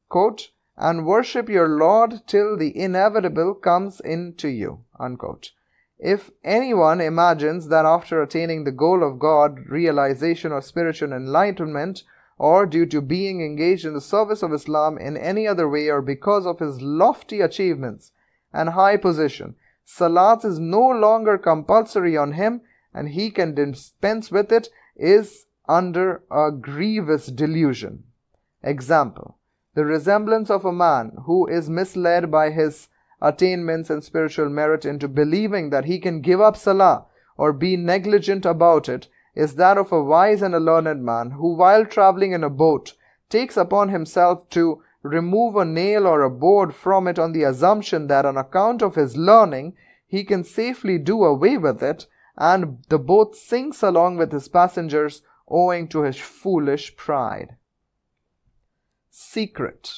B: Quote, and worship your Lord till the inevitable comes into you, unquote. If anyone imagines that after attaining the goal of God, realization or spiritual enlightenment, or due to being engaged in the service of Islam in any other way or because of his lofty achievements and high position, Salat is no longer compulsory on him and he can dispense with it, is under a grievous delusion. Example, the resemblance of a man who is misled by his attainments and spiritual merit into believing that he can give up Salah or be negligent about it is that of a wise and a learned man who, while traveling in a boat, takes upon himself to remove a nail or a board from it on the assumption that on account of his learning he can safely do away with it, and the boat sinks along with his passengers owing to his foolish pride. Secret.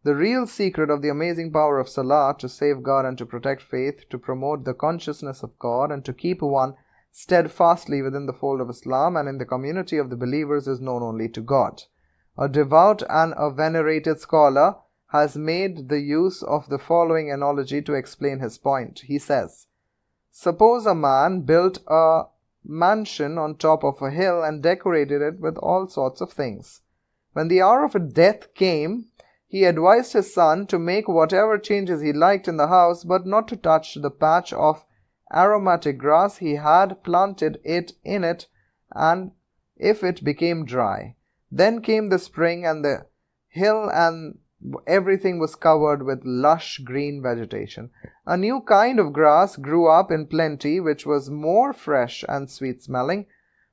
B: The real secret of the amazing power of Salah to safeguard and to protect faith, to promote the consciousness of God, and to keep one steadfastly within the fold of Islam and in the community of the believers is known only to God. A devout and a venerated scholar has made the use of the following analogy to explain his point. He says, suppose a man built a mansion on top of a hill and decorated it with all sorts of things. When the hour of death came, he advised his son to make whatever changes he liked in the house, but not to touch the patch of aromatic grass he had planted in it, and if it became dry. Then came the spring, and the hill and everything was covered with lush green vegetation. A new kind of grass grew up in plenty, which was more fresh and sweet-smelling.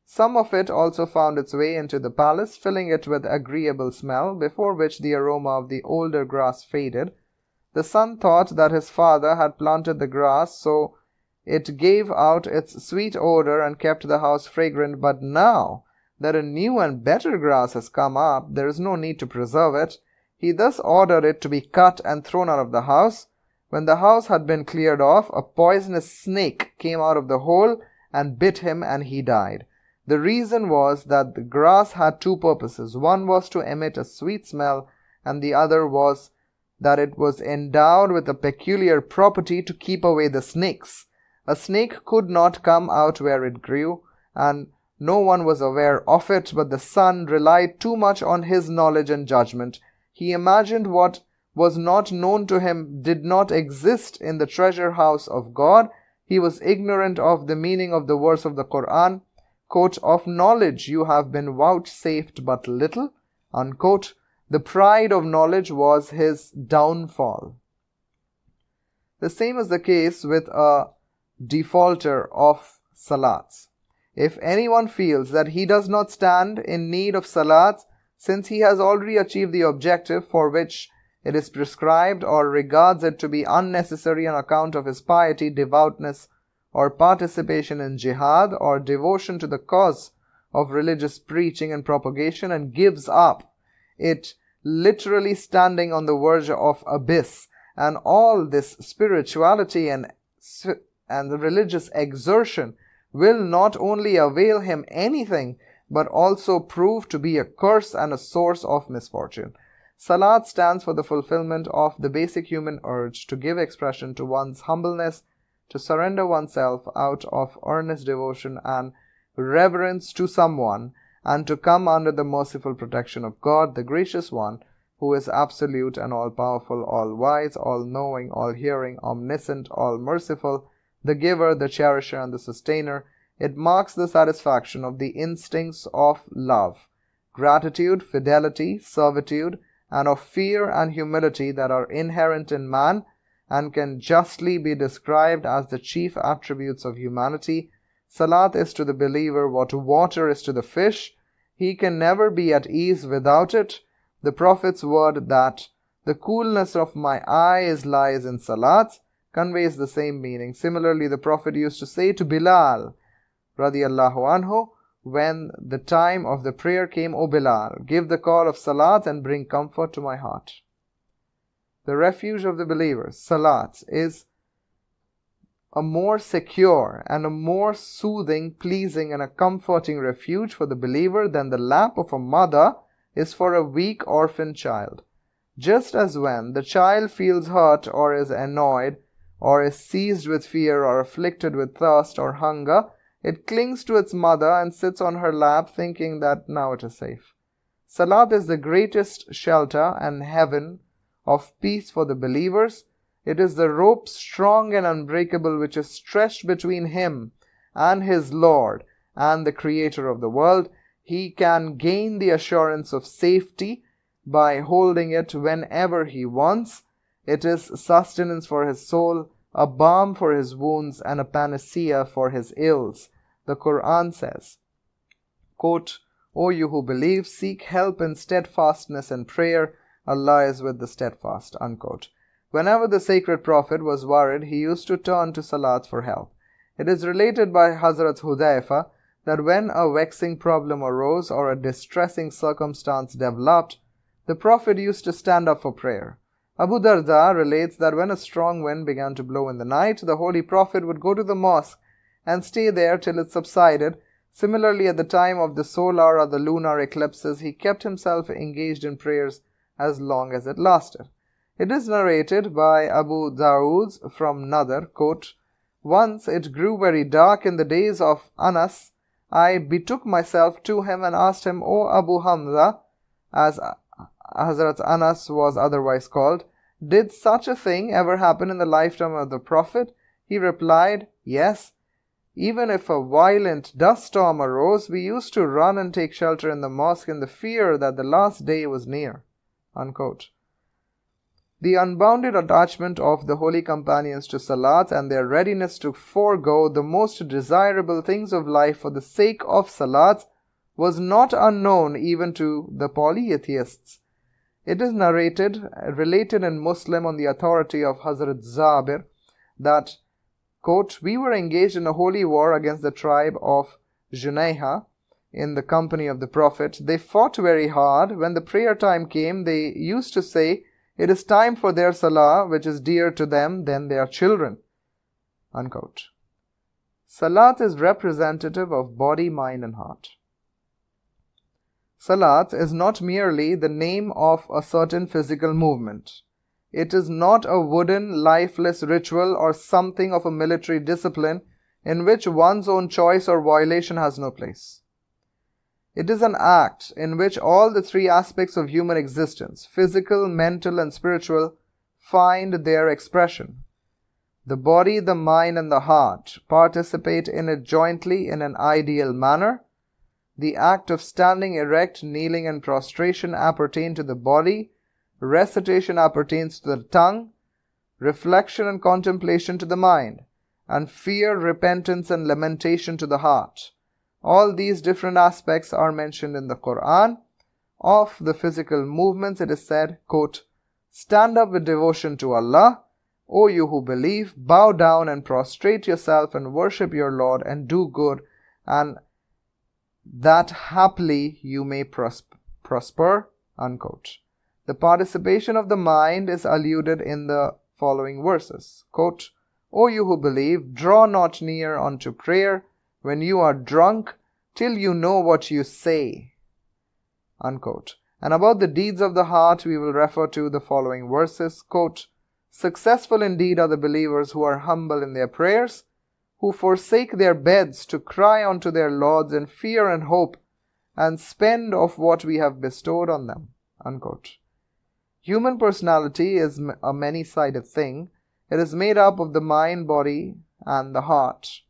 B: Some of it also found its way into the palace, filling it with agreeable smell, before which the aroma of the older grass faded. The son thought that his father had planted the grass so it gave out its sweet odor and kept the house fragrant, but now that a new and better grass has come up, there is no need to preserve it. He thus ordered it to be cut and thrown out of the house. When the house had been cleared off, a poisonous snake came out of the hole and bit him, and he died. The reason was that the grass had two purposes. One was to emit a sweet smell, and the other was that it was endowed with a peculiar property to keep away the snakes. A snake could not come out where it grew, and no one was aware of it, but the son relied too much on his knowledge and judgment. He imagined what was not known to him did not exist in the treasure house of God. He was ignorant of the meaning of the verse of the Quran, quote, of knowledge you have been vouchsafed but little, unquote. The pride of knowledge was his downfall. The same is the case with a defaulter of salats. If anyone feels that he does not stand in need of salats, since he has already achieved the objective for which it is prescribed, or regards it to be unnecessary on account of his piety, devoutness, or participation in jihad, or devotion to the cause of religious preaching and propagation, and gives up it, literally standing on the verge of abyss, and all this spirituality and the religious exertion will not only avail him anything, but also prove to be a curse and a source of misfortune. Salat stands for the fulfillment of the basic human urge to give expression to one's humbleness, to surrender oneself out of earnest devotion and reverence to someone, and to come under the merciful protection of God, the Gracious One, who is absolute and all-powerful, all-wise, all-knowing, all-hearing, omniscient, all-merciful, the giver, the cherisher, and the sustainer. It marks the satisfaction of the instincts of love, gratitude, fidelity, servitude, and of fear and humility that are inherent in man, and can justly be described as the chief attributes of humanity. Salat is to the believer what water is to the fish. He can never be at ease without it. The Prophet's word that the coolness of my eyes lies in salat conveys the same meaning. Similarly, the Prophet used to say to Bilal, radiyallahu anhu, when the time of the prayer came, O Bilal, give the call of salat and bring comfort to my heart. The refuge of the believers, salat, is a more secure and a more soothing, pleasing, and a comforting refuge for the believer than the lap of a mother is for a weak orphan child. Just as when the child feels hurt or is annoyed or is seized with fear or afflicted with thirst or hunger, it clings to its mother and sits on her lap thinking that now it is safe. Salat is the greatest shelter and heaven of peace for the believers. It is the rope strong and unbreakable which is stretched between him and his Lord and the Creator of the world. He can gain the assurance of safety by holding it whenever he wants. It is sustenance for his soul, a balm for his wounds, and a panacea for his ills. The Quran says, quote, O you who believe, seek help in steadfastness and prayer. Allah is with the steadfast." Unquote. Whenever the sacred prophet was worried, he used to turn to Salat for help. It is related by Hazrat Hudayfa that when a vexing problem arose or a distressing circumstance developed, the Prophet used to stand up for prayer. Abu Darda relates that when a strong wind began to blow in the night, the Holy Prophet would go to the mosque and stay there till it subsided. Similarly, at the time of the solar or the lunar eclipses, he kept himself engaged in prayers as long as it lasted. It is narrated by Abu Dawood from Nadr, quote, "Once it grew very dark in the days of Anas. I betook myself to him and asked him, 'O Abu Hamza,' as Hazrat Anas was otherwise called, 'did such a thing ever happen in the lifetime of the Prophet?' He replied, 'Yes. Even if a violent dust storm arose, we used to run and take shelter in the mosque in the fear that the last day was near." Unquote. The unbounded attachment of the holy companions to Salat and their readiness to forego the most desirable things of life for the sake of Salat was not unknown even to the polytheists. It is related in Muslim on the authority of Hazrat Zabir that, quote, "We were engaged in a holy war against the tribe of Junayha in the company of the Prophet. They fought very hard. When the prayer time came, they used to say, 'It is time for their Salah, which is dear to them than their children.'" Unquote. Salat is representative of body, mind and heart. Salat is not merely the name of a certain physical movement. It is not a wooden, lifeless ritual or something of a military discipline in which one's own choice or violation has no place. It is an act in which all the three aspects of human existence, physical, mental, and spiritual, find their expression. The body, the mind, and the heart participate in it jointly in an ideal manner. The act of standing erect, kneeling, and prostration appertain to the body. Recitation appertains to the tongue. Reflection and contemplation to the mind. And fear, repentance, and lamentation to the heart. All these different aspects are mentioned in the Quran. Of the physical movements, it is said, quote, "Stand up with devotion to Allah. O you who believe, bow down and prostrate yourself and worship your Lord and do good, and that haply you may prosper." Unquote. The participation of the mind is alluded in the following verses. Quote, "O you who believe, draw not near unto prayer when you are drunk, till you know what you say." Unquote. And about the deeds of the heart, we will refer to the following verses. Quote, "Successful indeed are the believers who are humble in their prayers, who forsake their beds to cry unto their lords in fear and hope, and spend of what we have bestowed on them." Unquote. Human personality is a many-sided thing. It is made up of the mind, body, and the heart.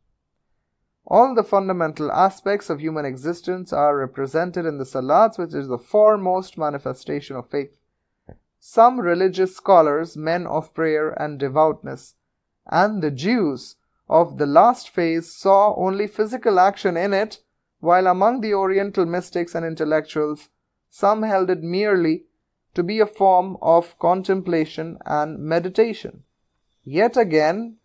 B: All the fundamental aspects of human existence are represented in the Salats, which is the foremost manifestation of faith. Some religious scholars, men of prayer and devoutness, and the Jews of the last phase saw only physical action in it, while among the Oriental mystics and intellectuals, some held it merely to be a form of contemplation and meditation. Yet again,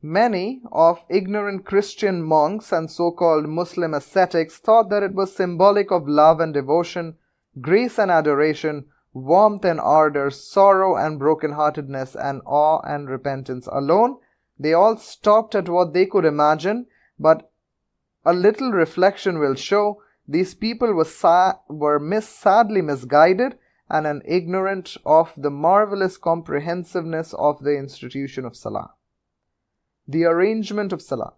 B: many of ignorant Christian monks and so-called Muslim ascetics thought that it was symbolic of love and devotion, grace and adoration, warmth and ardor, sorrow and brokenheartedness, and awe and repentance alone. They all stopped at what they could imagine, but a little reflection will show these people were sadly misguided and ignorant of the marvelous comprehensiveness of the institution of Salah. The arrangement of Salah.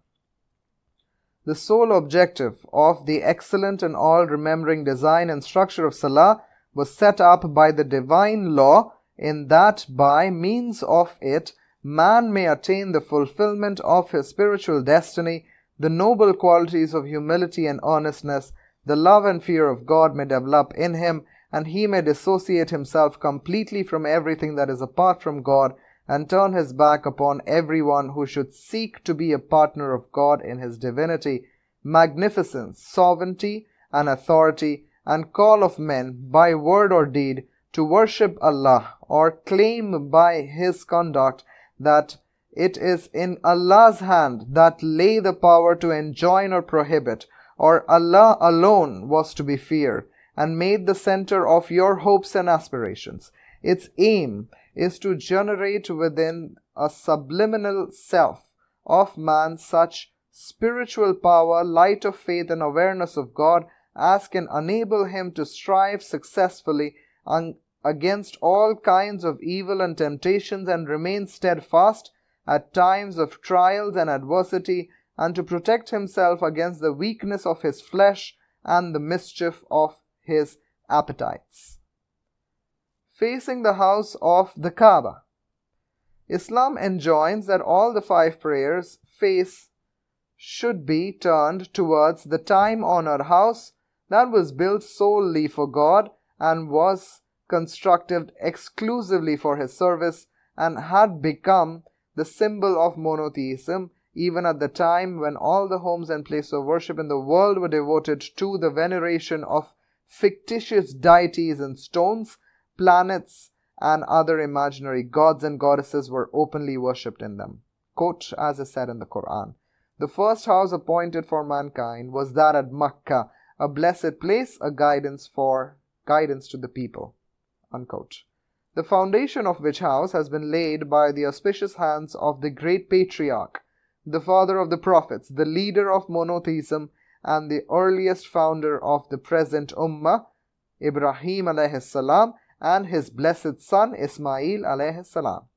B: The sole objective of the excellent and all-remembering design and structure of Salah was set up by the divine law, in that by means of it man may attain the fulfillment of his spiritual destiny, the noble qualities of humility and earnestness, the love and fear of God may develop in him, and he may dissociate himself completely from everything that is apart from God, and turn his back upon everyone who should seek to be a partner of God in his divinity, magnificence, sovereignty, and authority and call of men by word or deed to worship Allah, or claim by his conduct that it is in Allah's hand that lay the power to enjoin or prohibit, or Allah alone was to be feared and made the center of your hopes and aspirations. Its aim is to generate within a subliminal self of man such spiritual power, light of faith and awareness of God as can enable him to strive successfully against all kinds of evil and temptations and remain steadfast at times of trials and adversity, and to protect himself against the weakness of his flesh and the mischief of his appetites. Facing the house of the Kaaba. Islam enjoins that all the 5 prayers face should be turned towards the time-honored house that was built solely for God and was constructed exclusively for his service and had become the symbol of monotheism, even at the time when all the homes and places of worship in the world were devoted to the veneration of fictitious deities and stones, planets, and other imaginary gods and goddesses were openly worshipped in them. Quote, as is said in the Quran, "The first house appointed for mankind was that at Makkah, a blessed place, a guidance to the people." Unquote. The foundation of which house has been laid by the auspicious hands of the great patriarch, the father of the prophets, the leader of monotheism, and the earliest founder of the present Ummah, Ibrahim alayhi salam, and his blessed son Ismail alayhi salam.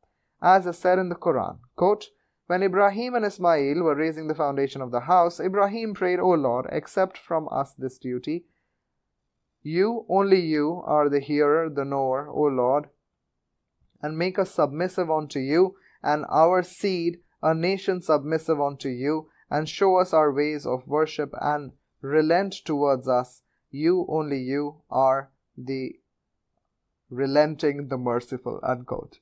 B: As is said in the Quran, quote, "When Ibrahim and Ismail were raising the foundation of the house, Ibrahim prayed, O Lord, accept from us this duty. You, only you, are the hearer, the knower, O Lord, and make us submissive unto you, and our seed a nation submissive unto you, and show us our ways of worship, and relent towards us. You, only you, are the relenting, the merciful." Unquote.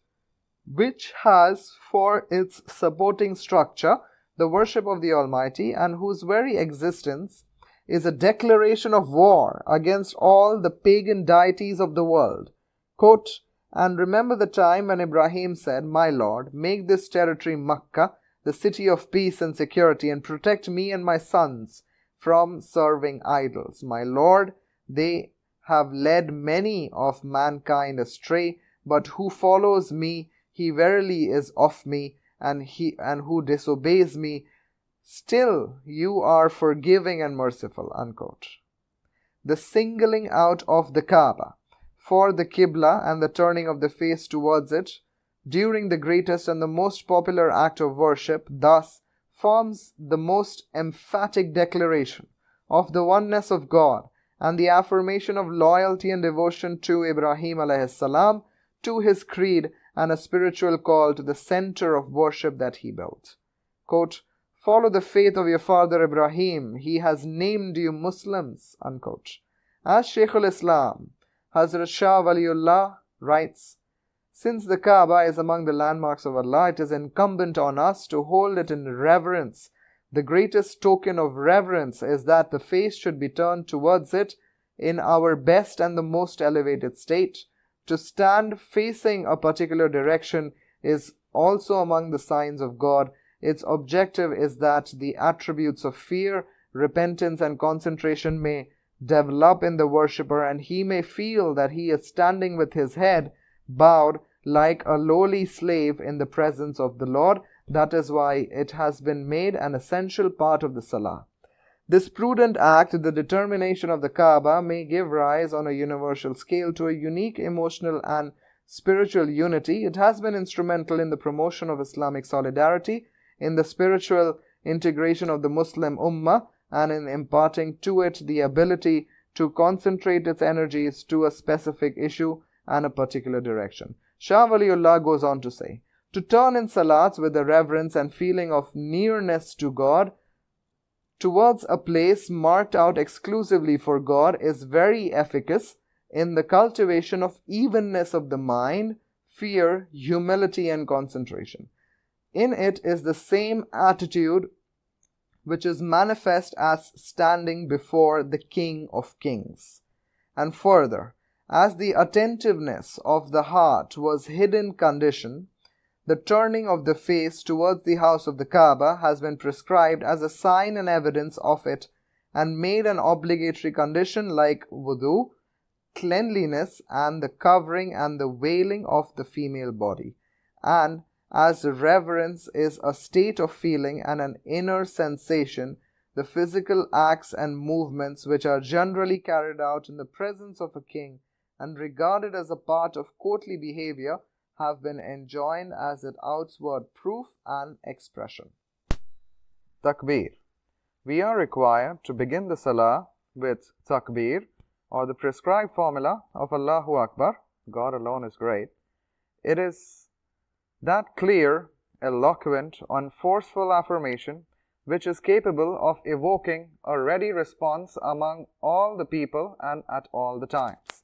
B: Which has for its supporting structure the worship of the Almighty, and whose very existence is a declaration of war against all the pagan deities of the world. Quote, "And remember the time when Ibrahim said, My Lord, make this territory Makkah, the city of peace and security, and protect me and my sons from serving idols. My Lord, they have led many of mankind astray, but who follows me, he verily is of me, and who disobeys me, still you are forgiving and merciful." Unquote. The singling out of the Kaaba for the Qibla and the turning of the face towards it during the greatest and the most popular act of worship thus forms the most emphatic declaration of the oneness of God and the affirmation of loyalty and devotion to Ibrahim alayhi salam, to his creed, and a spiritual call to the center of worship that he built. Quote, "Follow the faith of your father Ibrahim. He has named you Muslims." Unquote. As Shaykh al-Islam, Hazrat Shah Waliullah writes, "Since the Kaaba is among the landmarks of Allah, it is incumbent on us to hold it in reverence. The greatest token of reverence is that the face should be turned towards it in our best and the most elevated state. To stand facing a particular direction is also among the signs of God. Its objective is that the attributes of fear, repentance, and concentration may develop in the worshipper, and he may feel that he is standing with his head bowed like a lowly slave in the presence of the Lord. That is why it has been made an essential part of the Salah. This prudent act, the determination of the Kaaba, may give rise on a universal scale to a unique emotional and spiritual unity. It has been instrumental in the promotion of Islamic solidarity, in the spiritual integration of the Muslim Ummah, and in imparting to it the ability to concentrate its energies to a specific issue and a particular direction." Shah Waliullah goes on to say, "To turn in salats with a reverence and feeling of nearness to God towards a place marked out exclusively for God is very efficacious in the cultivation of evenness of the mind, fear, humility, and concentration. In it is the same attitude which is manifest as standing before the King of Kings. And further, as the attentiveness of the heart was hidden condition, the turning of the face towards the house of the Kaaba has been prescribed as a sign and evidence of it, and made an obligatory condition like wudu, cleanliness, and the covering and the veiling of the female body. And as reverence is a state of feeling and an inner sensation, the physical acts and movements which are generally carried out in the presence of a king and regarded as a part of courtly behavior have been enjoined as an outward proof and expression.
A: Takbir. We are required to begin the Salah with Takbir, or the prescribed formula of Allahu Akbar, God alone is great. It is that clear, eloquent, and forceful affirmation which is capable of evoking a ready response among all the people and at all the times.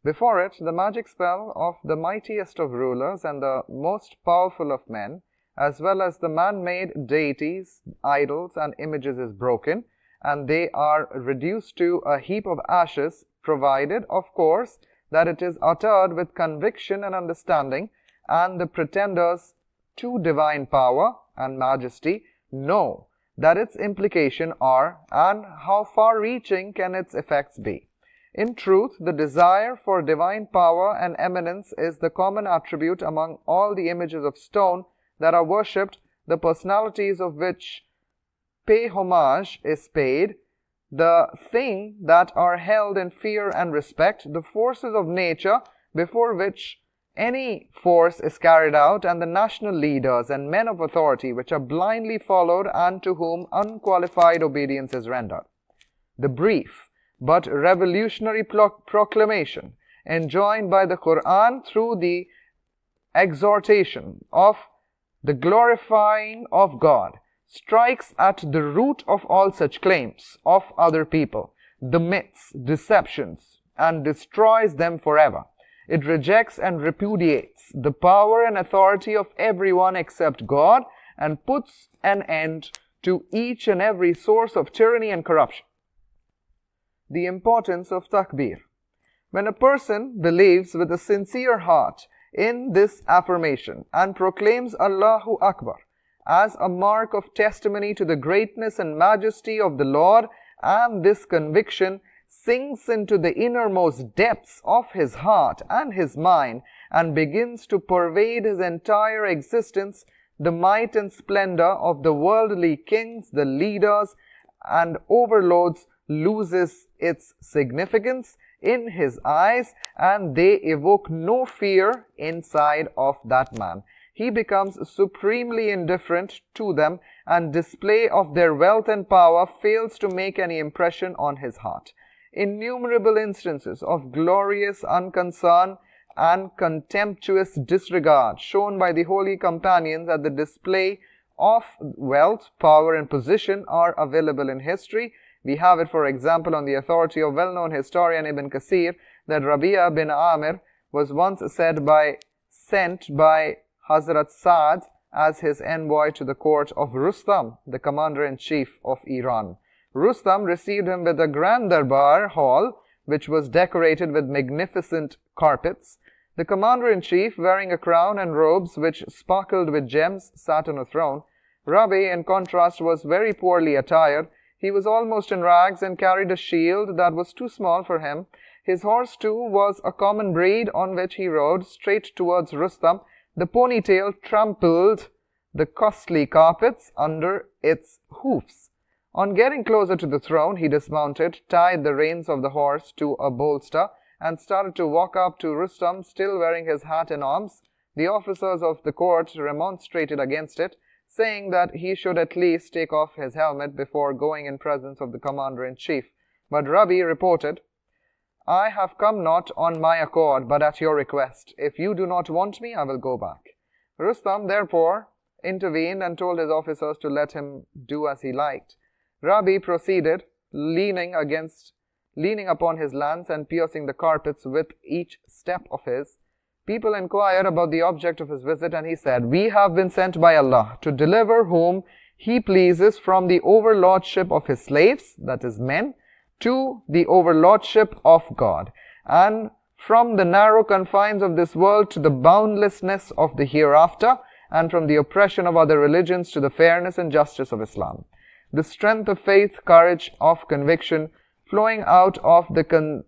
A: Before it, the magic spell of the mightiest of rulers and the most powerful of men, as well as the man-made deities, idols, and images is broken, and they are reduced to a heap of ashes, provided, of course, that it is uttered with conviction and understanding, and the pretenders to divine power and majesty know that its implications are, and how far-reaching can its effects be. In truth, the desire for divine power and eminence is the common attribute among all the images of stone that are worshipped, the personalities of which pay homage is paid, the thing that are held in fear and respect, the forces of nature before which any force is carried out, and the national leaders and men of authority which are blindly followed and to whom unqualified obedience is rendered. The brief but revolutionary proclamation enjoined by the Quran through the exhortation of the glorifying of God strikes at the root of all such claims of other people, the myths, deceptions, and destroys them forever. It rejects and repudiates the power and authority of everyone except God and puts an end to each and every source of tyranny and corruption. The importance of takbir. When a person believes with a sincere heart in this affirmation and proclaims Allahu Akbar as a mark of testimony to the greatness and majesty of the Lord, and this conviction sinks into the innermost depths of his heart and his mind and begins to pervade his entire existence, the might and splendor of the worldly kings, the leaders, and overlords loses its significance in his eyes, and they evoke no fear inside of that man. He becomes supremely indifferent to them, and display of their wealth and power fails to make any impression on his heart. Innumerable instances of glorious unconcern and contemptuous disregard shown by the holy companions at the display of wealth, power, and position are available in history. We have it, for example, on the authority of well-known historian Ibn Kathir, that Rabia bin Amir was once sent by Hazrat Saad as his envoy to the court of Rustam, the commander-in-chief of Iran. Rustam received him with a grand darbar hall, which was decorated with magnificent carpets. The commander-in-chief, wearing a crown and robes which sparkled with gems, sat on a throne. Rabi, in contrast, was very poorly attired. He was almost in rags and carried a shield that was too small for him. His horse, too, was a common breed on which he rode straight towards Rustam. The ponytail trampled the costly carpets under its hoofs. On getting closer to the throne, he dismounted, tied the reins of the horse to a bolster, and started to walk up to Rustam, still wearing his hat and arms. The officers of the court remonstrated against it, saying that he should at least take off his helmet before going in presence of the commander-in-chief. But Rabi reported, "I have come not on my accord, but at your request. If you do not want me, I will go back." Rustam therefore intervened and told his officers to let him do as he liked. Rabi proceeded, leaning upon his lance and piercing the carpets with each step of his. People inquired about the object of his visit, and he said, "We have been sent by Allah to deliver whom
B: he pleases from the overlordship of his slaves, that is men, to the overlordship of God, and from the narrow confines of this world to the boundlessness of the hereafter, and from the oppression of other religions to the fairness and justice of Islam. The strength of faith, courage of conviction, flowing out of the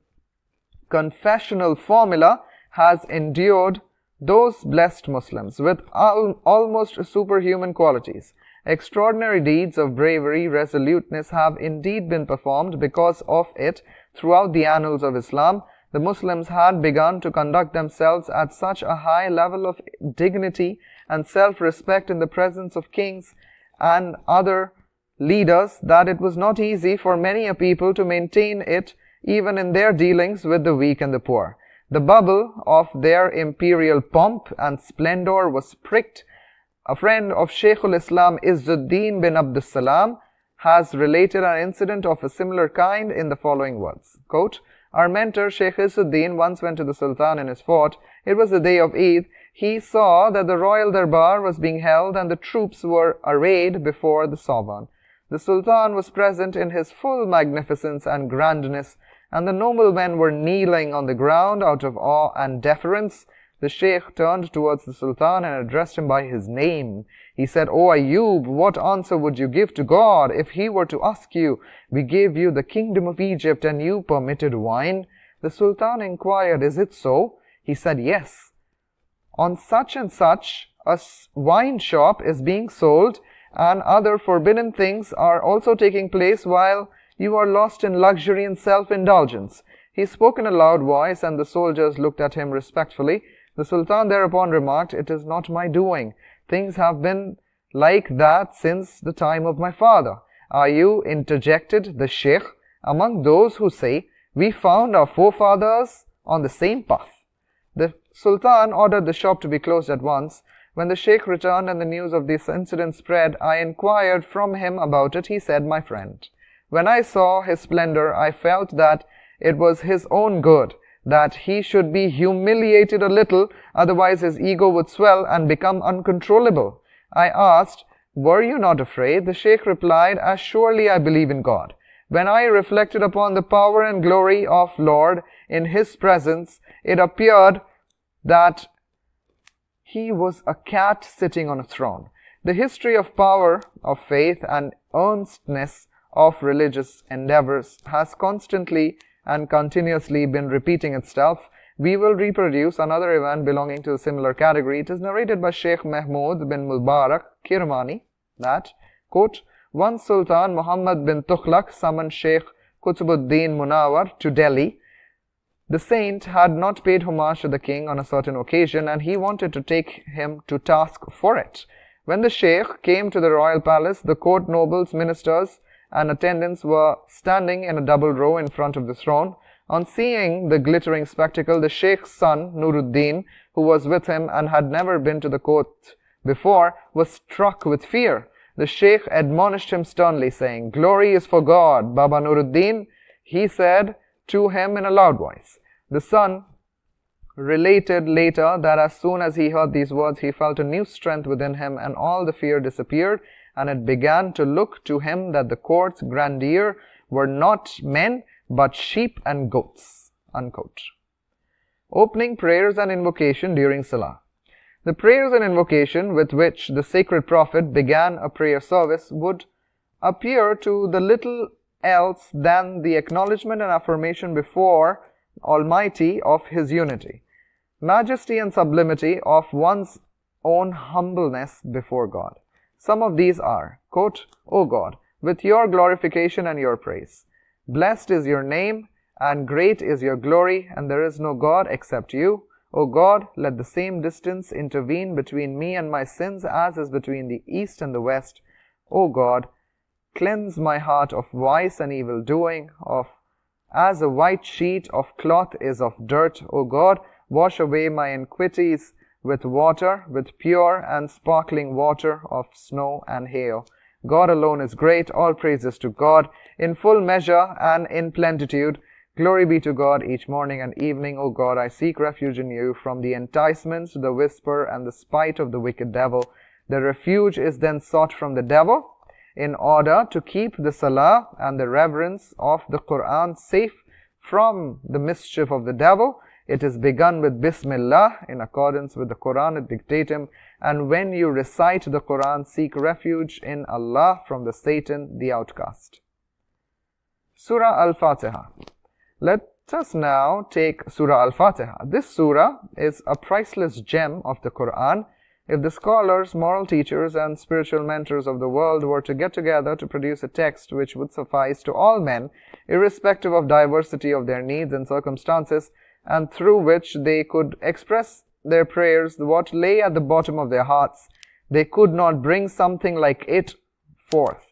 B: confessional formula has endured those blessed Muslims with almost superhuman qualities. Extraordinary deeds of bravery, resoluteness have indeed been performed because of it throughout the annals of Islam. The Muslims had begun to conduct themselves at such a high level of dignity and self-respect in the presence of kings and other leaders that it was not easy for many a people to maintain it even in their dealings with the weak and the poor. The bubble of their imperial pomp and splendor was pricked. A friend of Shaykh al-Islam Izzuddin bin Abdus Salam has related an incident of a similar kind in the following words. Quote, our mentor Shaykh Izzuddin once went to the Sultan in his fort. It was the day of Eid. He saw that the royal darbar was being held and the troops were arrayed before the sovereign. The Sultan was present in his full magnificence and grandness, and the noblemen were kneeling on the ground out of awe and deference. The Shaykh turned towards the Sultan and addressed him by his name. He said, O Ayyub, what answer would you give to God if he were to ask you, we gave you the kingdom of Egypt and you permitted wine? The Sultan inquired, is it so? He said, yes. On such and such a wine shop is being sold, and other forbidden things are also taking place while you are lost in luxury and self-indulgence. He spoke in a loud voice, and the soldiers looked at him respectfully. The Sultan thereupon remarked, it is not my doing. Things have been like that since the time of my father. Are you, interjected the Shaykh, among those who say, we found our forefathers on the same path? The Sultan ordered the shop to be closed at once. When the Shaykh returned and the news of this incident spread, I inquired from him about it. He said, my friend, when I saw his splendor, I felt that it was his own good that he should be humiliated a little, otherwise his ego would swell and become uncontrollable. I asked, were you not afraid? The Shaykh replied, as surely I believe in God. When I reflected upon the power and glory of Lord in his presence, it appeared that he was a cat sitting on a throne. The history of power, of faith and earnestness of religious endeavors has constantly and continuously been repeating itself. We will reproduce another event belonging to a similar category. It is narrated by Sheikh Mahmud bin Mubarak Kirmani that, quote, once Sultan Muhammad bin Tughlaq summoned Sheikh Qutbuddin Munawar to Delhi. The saint had not paid homage to the king on a certain occasion, and he wanted to take him to task for it. When the Sheikh came to the royal palace, the court nobles, ministers, and attendants were standing in a double row in front of the throne. On seeing the glittering spectacle, the Sheikh's son, Nuruddin, who was with him and had never been to the court before, was struck with fear. The Sheikh admonished him sternly, saying, glory is for God, Baba Nuruddin, he said to him in a loud voice. The son related later that as soon as he heard these words, he felt a new strength within him, and all the fear disappeared, and it began to look to him that the court's grandeur were not men, but sheep and goats. Unquote. Opening prayers and invocation during Salah. The prayers and invocation with which the sacred prophet began a prayer service would appear to the little else than the acknowledgement and affirmation before Almighty of His unity, majesty and sublimity of one's own humbleness before God. Some of these are, quote, O God, with your glorification and your praise. Blessed is your name, and great is your glory, and there is no God except you. O God, let the same distance intervene between me and my sins as is between the east and the west. O God, cleanse my heart of vice and evil doing, as a white sheet of cloth is of dirt. O God, wash away my iniquities with water, with pure and sparkling water of snow and hail. God alone is great. All praises to God in full measure and in plenitude. Glory be to God each morning and evening. O God, I seek refuge in you from the enticements, the whisper, and the spite of the wicked devil. The refuge is then sought from the devil, in order to keep the salah and the reverence of the Quran safe from the mischief of the devil, it is begun with Bismillah in accordance with the Quranic dictatum, and when you recite the Quran, seek refuge in Allah from the Satan, the outcast. Surah Al-Fatiha. Let us now take Surah Al-Fatiha. This surah is a priceless gem of the Quran. If the scholars, moral teachers, and spiritual mentors of the world were to get together to produce a text which would suffice to all men, irrespective of diversity of their needs and circumstances, and through which they could express their prayers, what lay at the bottom of their hearts, they could not bring something like it forth.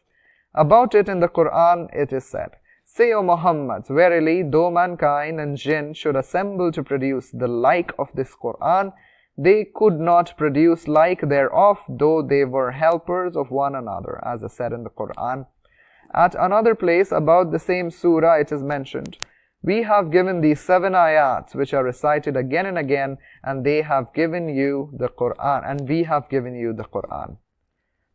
B: About it in the Quran it is said, "Say, O Muhammad, verily, though mankind and jinn should assemble to produce the like of this Quran, they could not produce like thereof, though they were helpers of one another," as is said in the Quran. At another place about the same surah it is mentioned, "We have given these 7 ayats which are recited again and again, and they have given you the Quran, and we have given you the Quran."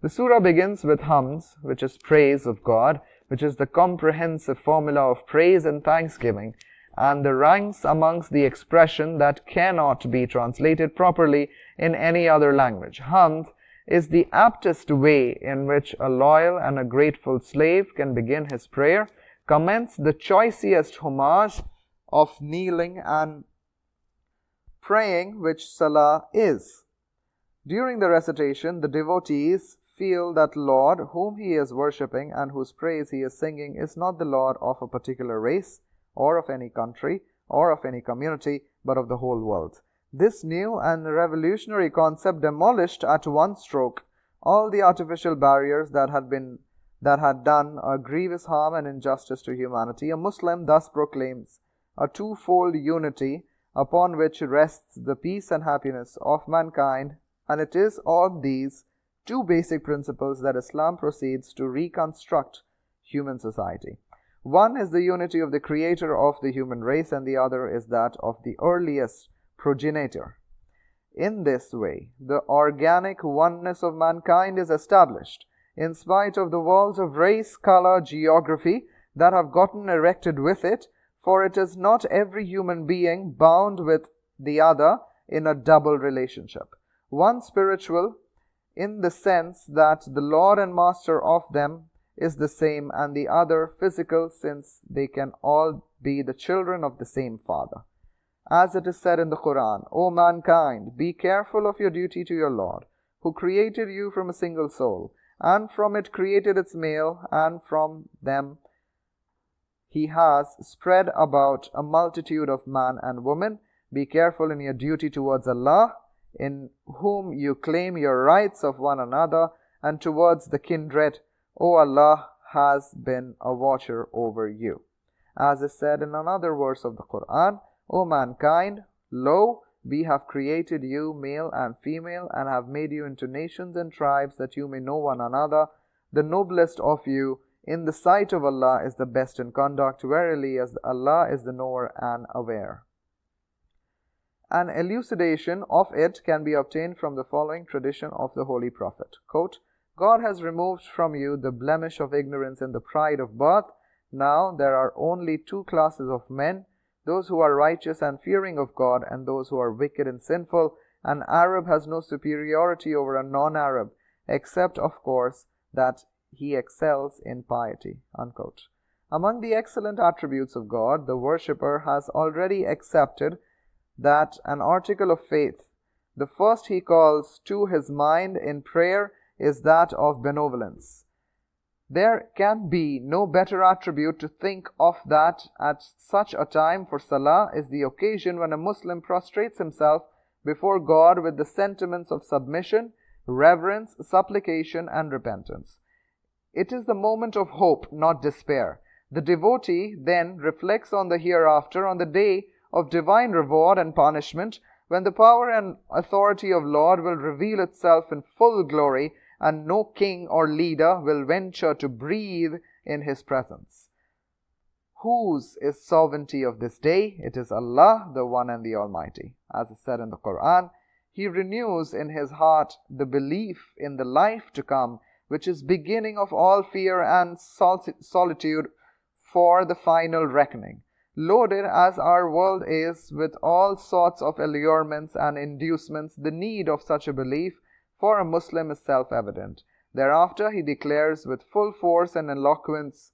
B: The surah begins with Hamd, which is praise of God, which is the comprehensive formula of praise and thanksgiving, and the ranks amongst the expression that cannot be translated properly in any other language. Hamd is the aptest way in which a loyal and a grateful slave can begin his prayer, commence the choicest homage of kneeling and praying, which Salah is. During the recitation, the devotees feel that Lord whom he is worshipping and whose praise he is singing is not the Lord of a particular race, or of any country, or of any community, but of the whole world. This new and revolutionary concept demolished at one stroke all the artificial barriers that had done a grievous harm and injustice to humanity. A Muslim thus proclaims a twofold unity upon which rests the peace and happiness of mankind, and it is on these 2 basic principles that Islam proceeds to reconstruct human society. One is the unity of the creator of the human race, and the other is that of the earliest progenitor. In this way, the organic oneness of mankind is established, in spite of the walls of race, color, geography that have gotten erected with it, for it is not every human being bound with the other in a double relationship. One spiritual, in the sense that the Lord and Master of them is the same, and the other physical, since they can all be the children of the same Father. As it is said in the Quran, "O mankind, be careful of your duty to your Lord, who created you from a single soul, and from it created its male, and from them he has spread about a multitude of man and woman. Be careful in your duty towards Allah, in whom you claim your rights of one another, and towards the kindred. O Allah has been a watcher over you." As is said in another verse of the Quran, "O mankind, lo, we have created you male and female, and have made you into nations and tribes, that you may know one another. The noblest of you in the sight of Allah is the best in conduct. Verily, as Allah is the knower and aware." An elucidation of it can be obtained from the following tradition of the Holy Prophet. Quote, "God has removed from you the blemish of ignorance and the pride of birth. Now there are only 2 classes of men, those who are righteous and fearing of God, and those who are wicked and sinful. An Arab has no superiority over a non-Arab, except, of course, that he excels in piety." Unquote. Among the excellent attributes of God, the worshipper has already accepted that an article of faith. The first he calls to his mind in prayer is that of benevolence. There can be no better attribute to think of that at such a time, for Salah is the occasion when a Muslim prostrates himself before God with the sentiments of submission, reverence, supplication, and repentance. It is the moment of hope, not despair. The devotee then reflects on the hereafter, on the day of divine reward and punishment, when the power and authority of Lord will reveal itself in full glory, and no king or leader will venture to breathe in his presence. Whose is sovereignty of this day? It is Allah, the One and the Almighty. As is said in the Quran, He renews in his heart the belief in the life to come, which is beginning of all fear and solitude for the final reckoning. Loaded as our world is with all sorts of allurements and inducements, the need of such a belief for a Muslim is self-evident. Thereafter he declares with full force and eloquence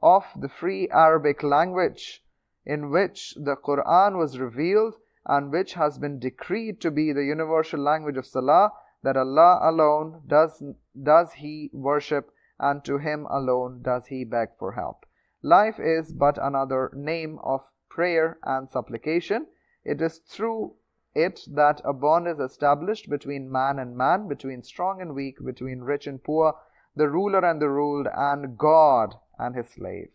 B: of the free Arabic language in which the Quran was revealed and which has been decreed to be the universal language of Salah, that Allah alone does he worship, and to him alone does he beg for help. Life is but another name of prayer and supplication. It is through it that a bond is established between man and man, between strong and weak, between rich and poor, the ruler and the ruled, and God and his slave.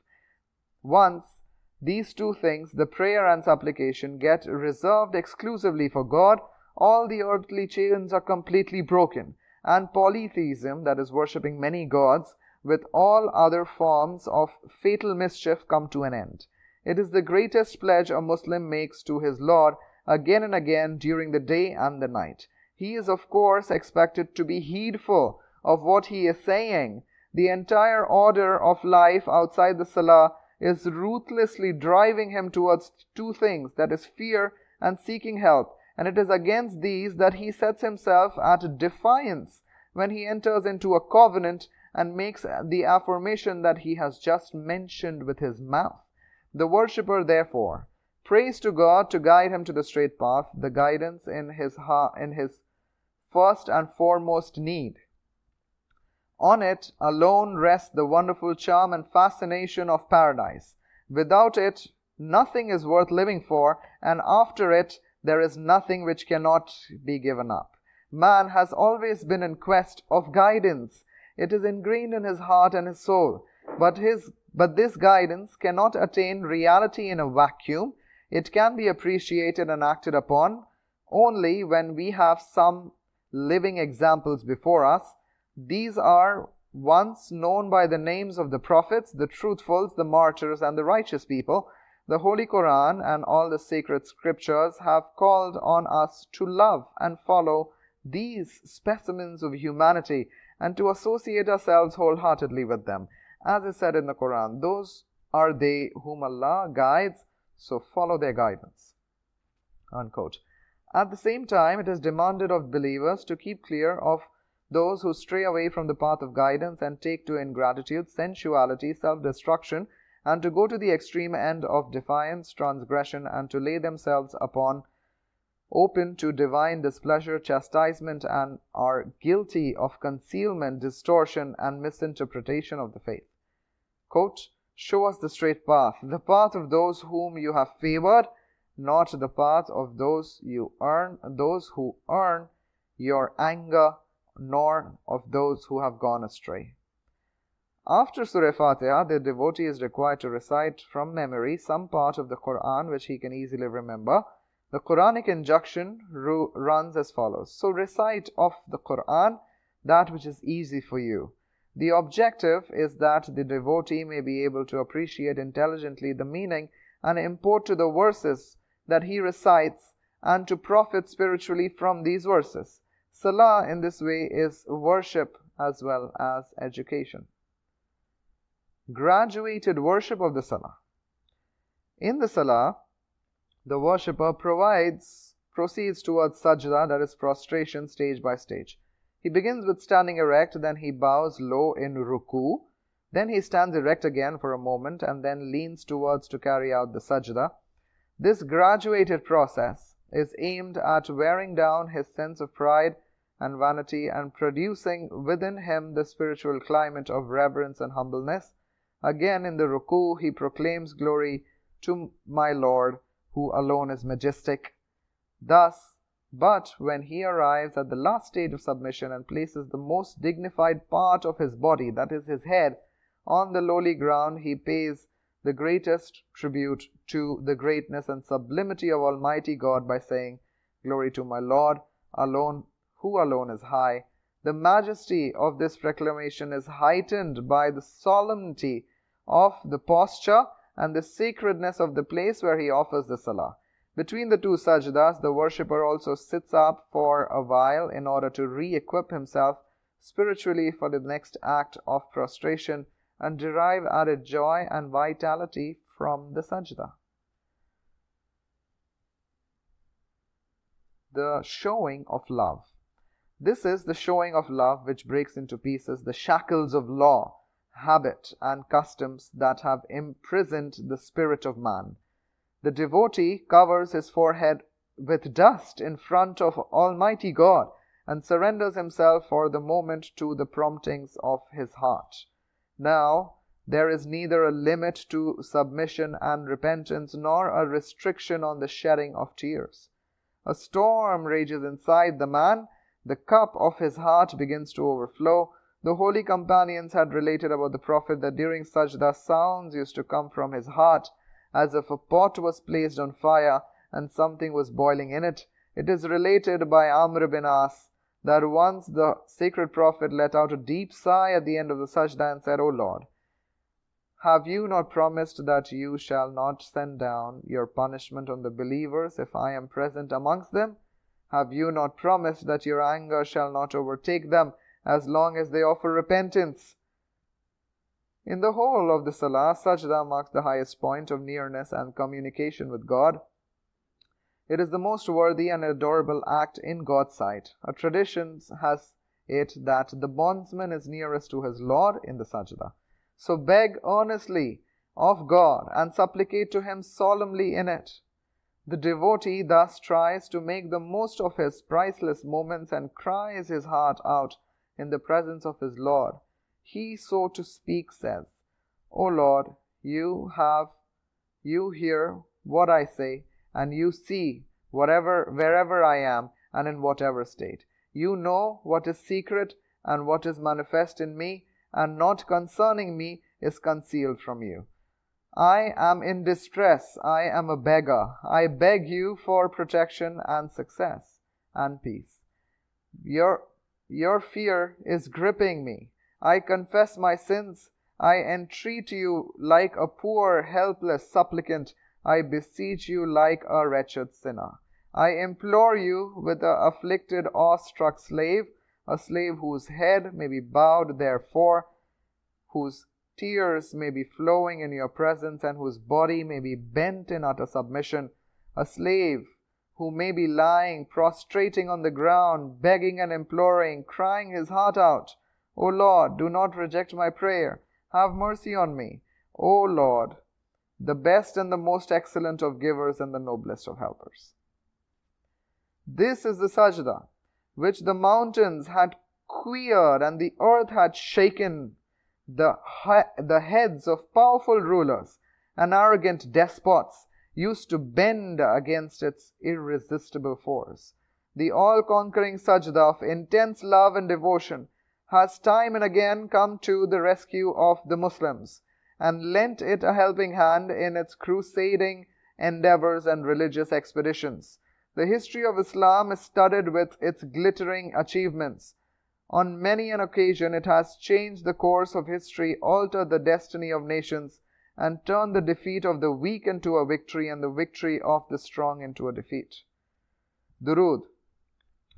B: Once these two things, the prayer and supplication, get reserved exclusively for God, all the earthly chains are completely broken, and polytheism, that is worshipping many gods, with all other forms of fatal mischief, come to an end. It is the greatest pledge a Muslim makes to his Lord again and again during the day and the night. He is of course expected to be heedful of what he is saying. The entire order of life outside the Salah is ruthlessly driving him towards two things, that is fear and seeking help, and it is against these that he sets himself at defiance when he enters into a covenant and makes the affirmation that he has just mentioned with his mouth. The worshipper, therefore, prays to God to guide him to the straight path, the guidance in his first and foremost need. On it alone rests the wonderful charm and fascination of paradise. Without it, nothing is worth living for, and after it, there is nothing which cannot be given up. Man has always been in quest of guidance. It is ingrained in his heart and his soul. But this guidance cannot attain reality in a vacuum. It can be appreciated and acted upon only when we have some living examples before us. These are once known by the names of the prophets, the truthfuls, the martyrs, and the righteous people. The Holy Quran and all the sacred scriptures have called on us to love and follow these specimens of humanity and to associate ourselves wholeheartedly with them. As is said in the Quran, those are they whom Allah guides, so follow their guidance. Unquote. At the same time, it is demanded of believers to keep clear of those who stray away from the path of guidance and take to ingratitude, sensuality, self-destruction, and to go to the extreme end of defiance, transgression, and to lay themselves open to divine displeasure, chastisement, and are guilty of concealment, distortion, and misinterpretation of the faith. Quote, show us the straight path, the path of those whom you have favored, not the path of those who earn your anger, nor of those who have gone astray. After Surah Fatiha, the devotee is required to recite from memory some part of the Quran which he can easily remember. The Quranic injunction runs as follows. So recite of the Quran that which is easy for you. The objective is that the devotee may be able to appreciate intelligently the meaning and import to the verses that he recites and to profit spiritually from these verses. Salah in this way is worship as well as education. Graduated worship of the Salah. In the Salah, the worshipper proceeds towards sajda, that is prostration, stage by stage. He begins with standing erect, then he bows low in ruku, then he stands erect again for a moment and then leans towards to carry out the sajda. This graduated process is aimed at wearing down his sense of pride and vanity and producing within him the spiritual climate of reverence and humbleness. Again in the ruku, he proclaims glory to my Lord, who alone is majestic. Thus, but when he arrives at the last stage of submission and places the most dignified part of his body, that is his head, on the lowly ground, he pays the greatest tribute to the greatness and sublimity of Almighty God by saying, glory to my Lord, who alone is high. The majesty of this proclamation is heightened by the solemnity of the posture and the sacredness of the place where he offers the salah. Between the two sajdas, the worshipper also sits up for a while in order to re-equip himself spiritually for the next act of prostration, and derive added joy and vitality from the sajda. The showing of love. This is the showing of love which breaks into pieces the shackles of law, habit, and customs that have imprisoned the spirit of man. The devotee covers his forehead with dust in front of Almighty God and surrenders himself for the moment to the promptings of his heart. Now, there is neither a limit to submission and repentance nor a restriction on the shedding of tears. A storm rages inside the man. The cup of his heart begins to overflow. The holy companions had related about the Prophet that during sajda sounds used to come from his heart as if a pot was placed on fire and something was boiling in it. It is related by Amr bin As that once the sacred Prophet let out a deep sigh at the end of the sajda and said, O Lord, have you not promised that you shall not send down your punishment on the believers if I am present amongst them? Have you not promised that your anger shall not overtake them as long as they offer repentance? In the whole of the Salah, sajda marks the highest point of nearness and communication with God. It is the most worthy and adorable act in God's sight. A tradition has it that the bondsman is nearest to his Lord in the sajda. So beg earnestly of God and supplicate to Him solemnly in it. The devotee thus tries to make the most of his priceless moments and cries his heart out in the presence of his Lord. He, so to speak, says, O Lord, you hear what I say, and you see wherever I am and in whatever state. You know what is secret and what is manifest in me, and not concerning me is concealed from you. I am in distress. I am a beggar. I beg you for protection and success and peace. Your fear is gripping me. I confess my sins. I entreat you like a poor, helpless supplicant. I beseech you like a wretched sinner. I implore you with the afflicted, awestruck slave, a slave whose head may be bowed therefore, whose tears may be flowing in your presence, and whose body may be bent in utter submission, a slave who may be lying, prostrating on the ground, begging and imploring, crying his heart out, O Lord, do not reject my prayer. Have mercy on me. O Lord, the best and the most excellent of givers and the noblest of helpers. This is the sajda which the mountains had queered and the earth had shaken. The heads of powerful rulers and arrogant despots used to bend against its irresistible force. The all-conquering sajda of intense love and devotion has time and again come to the rescue of the Muslims and lent it a helping hand in its crusading endeavors and religious expeditions. The history of Islam is studded with its glittering achievements. On many an occasion it has changed the course of history, altered the destiny of nations, and turned the defeat of the weak into a victory and the victory of the strong into a defeat. Durood.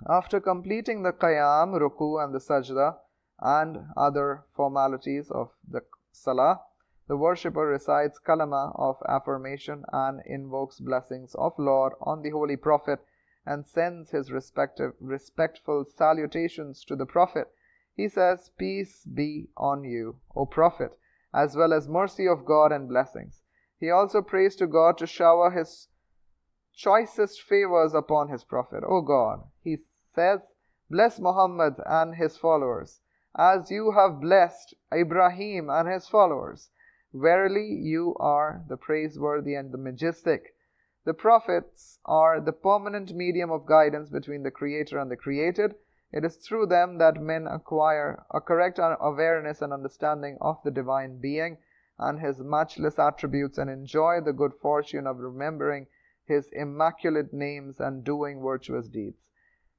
B: After completing the qiyam, ruku and the sajda and other formalities of the salah, the worshipper recites kalama of affirmation and invokes blessings of Lord on the Holy Prophet and sends his respectful salutations to the Prophet. He says, Peace be on you, O Prophet, as well as mercy of God and blessings. He also prays to God to shower His choicest favors upon His Prophet. O God, he says, bless Muhammad and his followers, as you have blessed Ibrahim and his followers. Verily, you are the praiseworthy and the majestic. The prophets are the permanent medium of guidance between the Creator and the created. It is through them that men acquire a correct awareness and understanding of the Divine Being and His matchless attributes and enjoy the good fortune of remembering His immaculate names and doing virtuous deeds.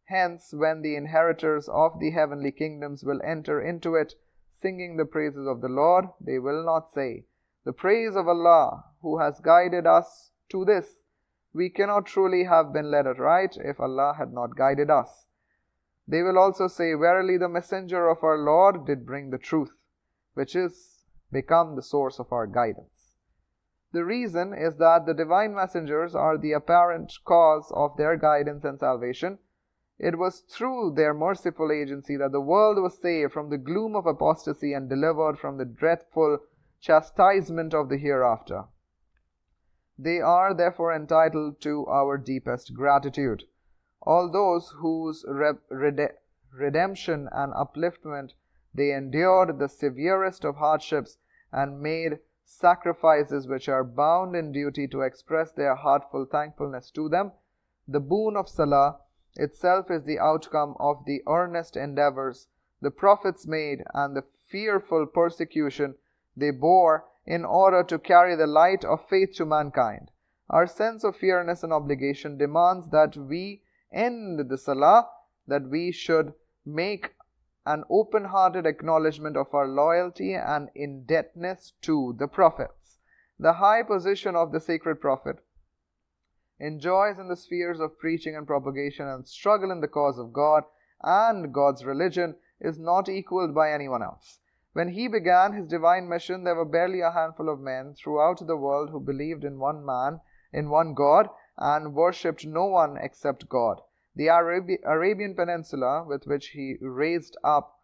B: Hence, when the inheritors of the heavenly kingdoms will enter into it, singing the praises of the Lord, they will not say, The praise of Allah, who has guided us to this. We cannot truly have been led aright if Allah had not guided us. They will also say, Verily the messenger of our Lord did bring the truth, which is become the source of our guidance. The reason is that the divine messengers are the apparent cause of their guidance and salvation. It was through their merciful agency that the world was saved from the gloom of apostasy and delivered from the dreadful chastisement of the hereafter. They are therefore entitled to our deepest gratitude. All those whose redemption and upliftment they endured the severest of hardships and made sacrifices which are bound in duty to express their heartful thankfulness to them. The boon of Salah itself is the outcome of the earnest endeavors the prophets made and the fearful persecution they bore in order to carry the light of faith to mankind. Our sense of fairness and obligation demands that we end the Salah, that we should make an open-hearted acknowledgement of our loyalty and indebtedness to the prophets. The high position of the sacred prophet enjoys in the spheres of preaching and propagation and struggle in the cause of God and God's religion is not equaled by anyone else. When he began his divine mission, there were barely a handful of men throughout the world who believed in one man, in one God, and worshipped no one except God. The Arabian Peninsula, with which he raised up,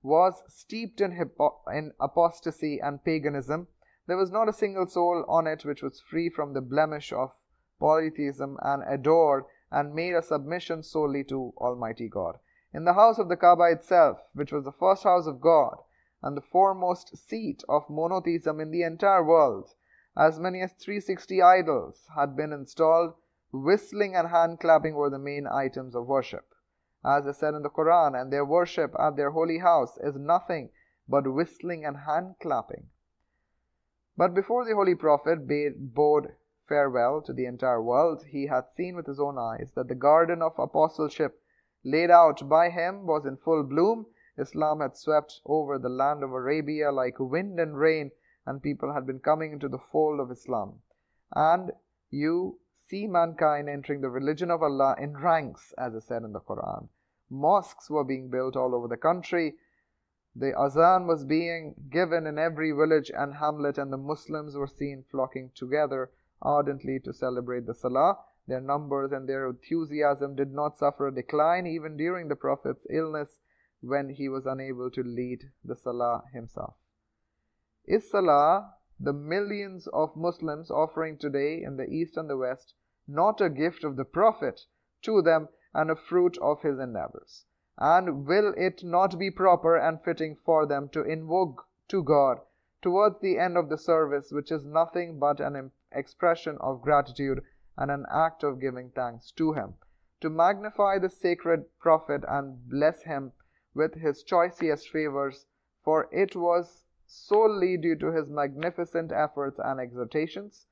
B: was steeped in apostasy and paganism. There was not a single soul on it which was free from the blemish of polytheism and adored and made a submission solely to Almighty God. In the house of the Kaaba itself, which was the first house of God and the foremost seat of monotheism in the entire world, as many as 360 idols had been installed. Whistling and hand-clapping were the main items of worship. As is said in the Quran, and their worship at their holy house is nothing but whistling and hand-clapping. But before the Holy Prophet bade farewell to the entire world, he had seen with his own eyes that the garden of apostleship laid out by him was in full bloom. Islam had swept over the land of Arabia like wind and rain, and people had been coming into the fold of Islam. And you see mankind entering the religion of Allah in ranks, as is said in the Quran. Mosques were being built all over the country. The azan was being given in every village and hamlet, and the Muslims were seen flocking together ardently to celebrate the Salah. Their numbers and their enthusiasm did not suffer a decline even during the Prophet's illness, when he was unable to lead the Salah himself. Is Salah, the millions of Muslims offering today in the East and the West, not a gift of the Prophet to them and a fruit of his endeavors? And will it not be proper and fitting for them to invoke to God towards the end of the service, which is nothing but an expression of gratitude and an act of giving thanks to him, to magnify the sacred Prophet and bless him with his choicest favors, for it was solely due to his magnificent efforts and exhortations?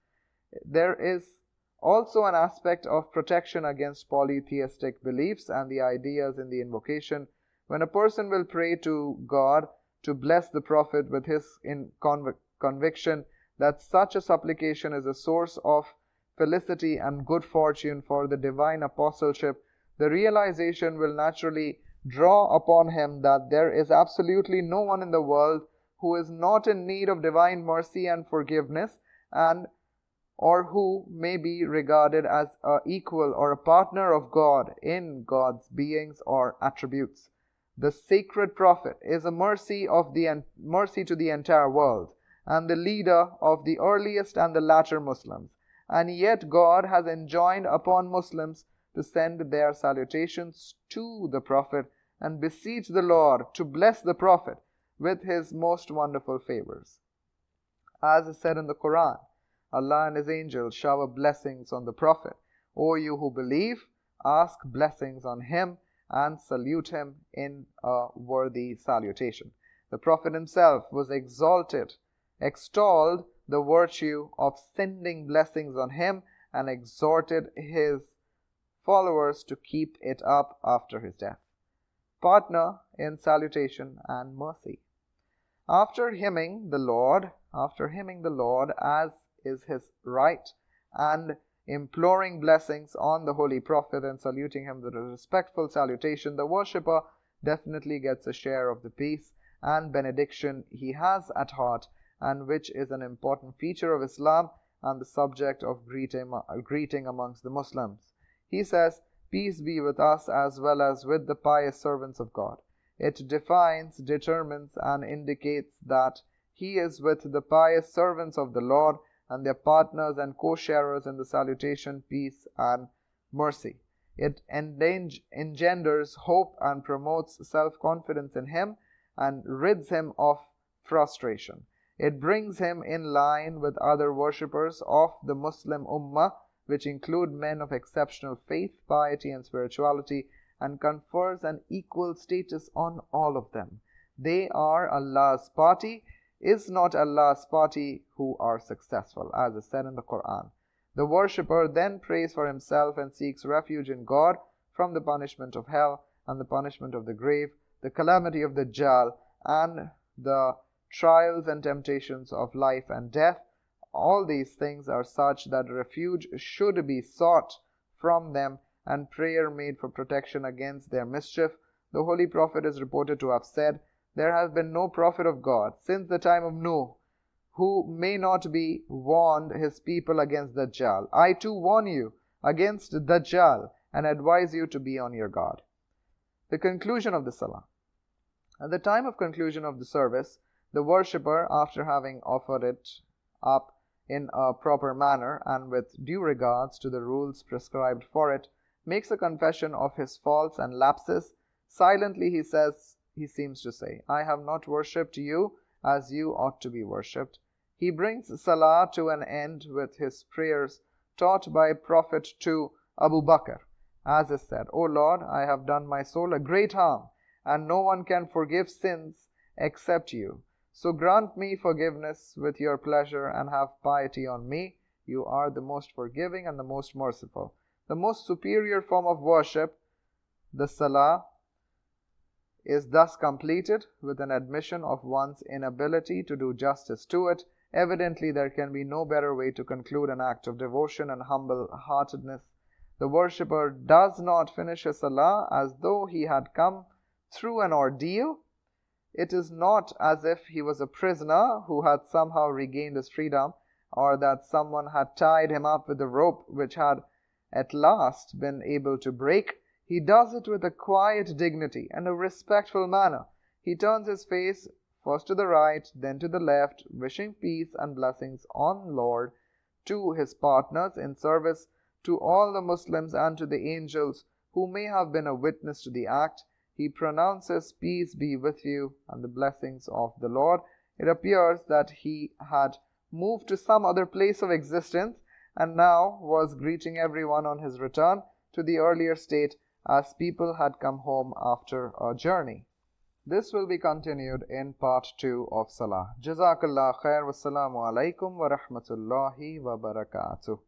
B: There is also an aspect of protection against polytheistic beliefs and the ideas in the invocation. When a person will pray to God to bless the Prophet with his conviction that such a supplication is a source of felicity and good fortune for the divine apostleship, the realization will naturally draw upon him that there is absolutely no one in the world who is not in need of divine mercy and forgiveness, and or who may be regarded as an equal or a partner of God in God's beings or attributes. The sacred Prophet is a mercy to the entire world, and the leader of the earliest and the latter Muslims. And yet God has enjoined upon Muslims to send their salutations to the Prophet and beseech the Lord to bless the Prophet with his most wonderful favors. As is said in the Quran, Allah and his angels shower blessings on the Prophet. O you who believe, ask blessings on him and salute him in a worthy salutation. The Prophet himself was extolled the virtue of sending blessings on him and exhorted his followers to keep it up after his death. Partner in salutation and mercy. After hymning the Lord as is his right, and imploring blessings on the Holy Prophet and saluting him with a respectful salutation, the worshipper definitely gets a share of the peace and benediction he has at heart, and which is an important feature of Islam and the subject of greeting amongst the Muslims. He says, "Peace be with us as well as with the pious servants of God." It defines, determines, and indicates that he is with the pious servants of the Lord and their partners and co-sharers in the salutation, peace and mercy. It engenders hope and promotes self-confidence in him and rids him of frustration. It brings him in line with other worshippers of the Muslim Ummah, which include men of exceptional faith, piety, and spirituality, and confers an equal status on all of them. They are Allah's party. Is not Allah's party who are successful, as is said in the Quran. The worshipper then prays for himself and seeks refuge in God from the punishment of hell and the punishment of the grave, the calamity of the Dajjal, and the trials and temptations of life and death. All these things are such that refuge should be sought from them and prayer made for protection against their mischief. The Holy Prophet is reported to have said, "There has been no prophet of God since the time of Nuh who may not be warned his people against Dajjal. I too warn you against Dajjal and advise you to be on your guard." The conclusion of the Salah. At the time of conclusion of the service, the worshipper, after having offered it up in a proper manner and with due regards to the rules prescribed for it, makes a confession of his faults and lapses. Silently he seems to say, "I have not worshipped you as you ought to be worshipped." He brings Salah to an end with his prayers taught by Prophet to Abu Bakr, as is said, "O Lord, I have done my soul a great harm, and no one can forgive sins except you. So grant me forgiveness with your pleasure and have piety on me. You are the most forgiving and the most merciful." The most superior form of worship, the Salah, is thus completed with an admission of one's inability to do justice to it. Evidently, there can be no better way to conclude an act of devotion and humble-heartedness. The worshipper does not finish his Salah as though he had come through an ordeal. It is not as if he was a prisoner who had somehow regained his freedom, or that someone had tied him up with a rope which had at last been able to break. He does it with a quiet dignity and a respectful manner. He turns his face first to the right, then to the left, wishing peace and blessings on Lord, to his partners in service, to all the Muslims, and to the angels who may have been a witness to the act. He pronounces, "Peace be with you," and the blessings of the Lord. It appears that he had moved to some other place of existence and now was greeting everyone on his return to the earlier state, as people had come home after a journey. This will be continued in part 2 of Salah. Jazakallah khair. Wassalamu alaikum wa rahmatullahi wa barakatuh.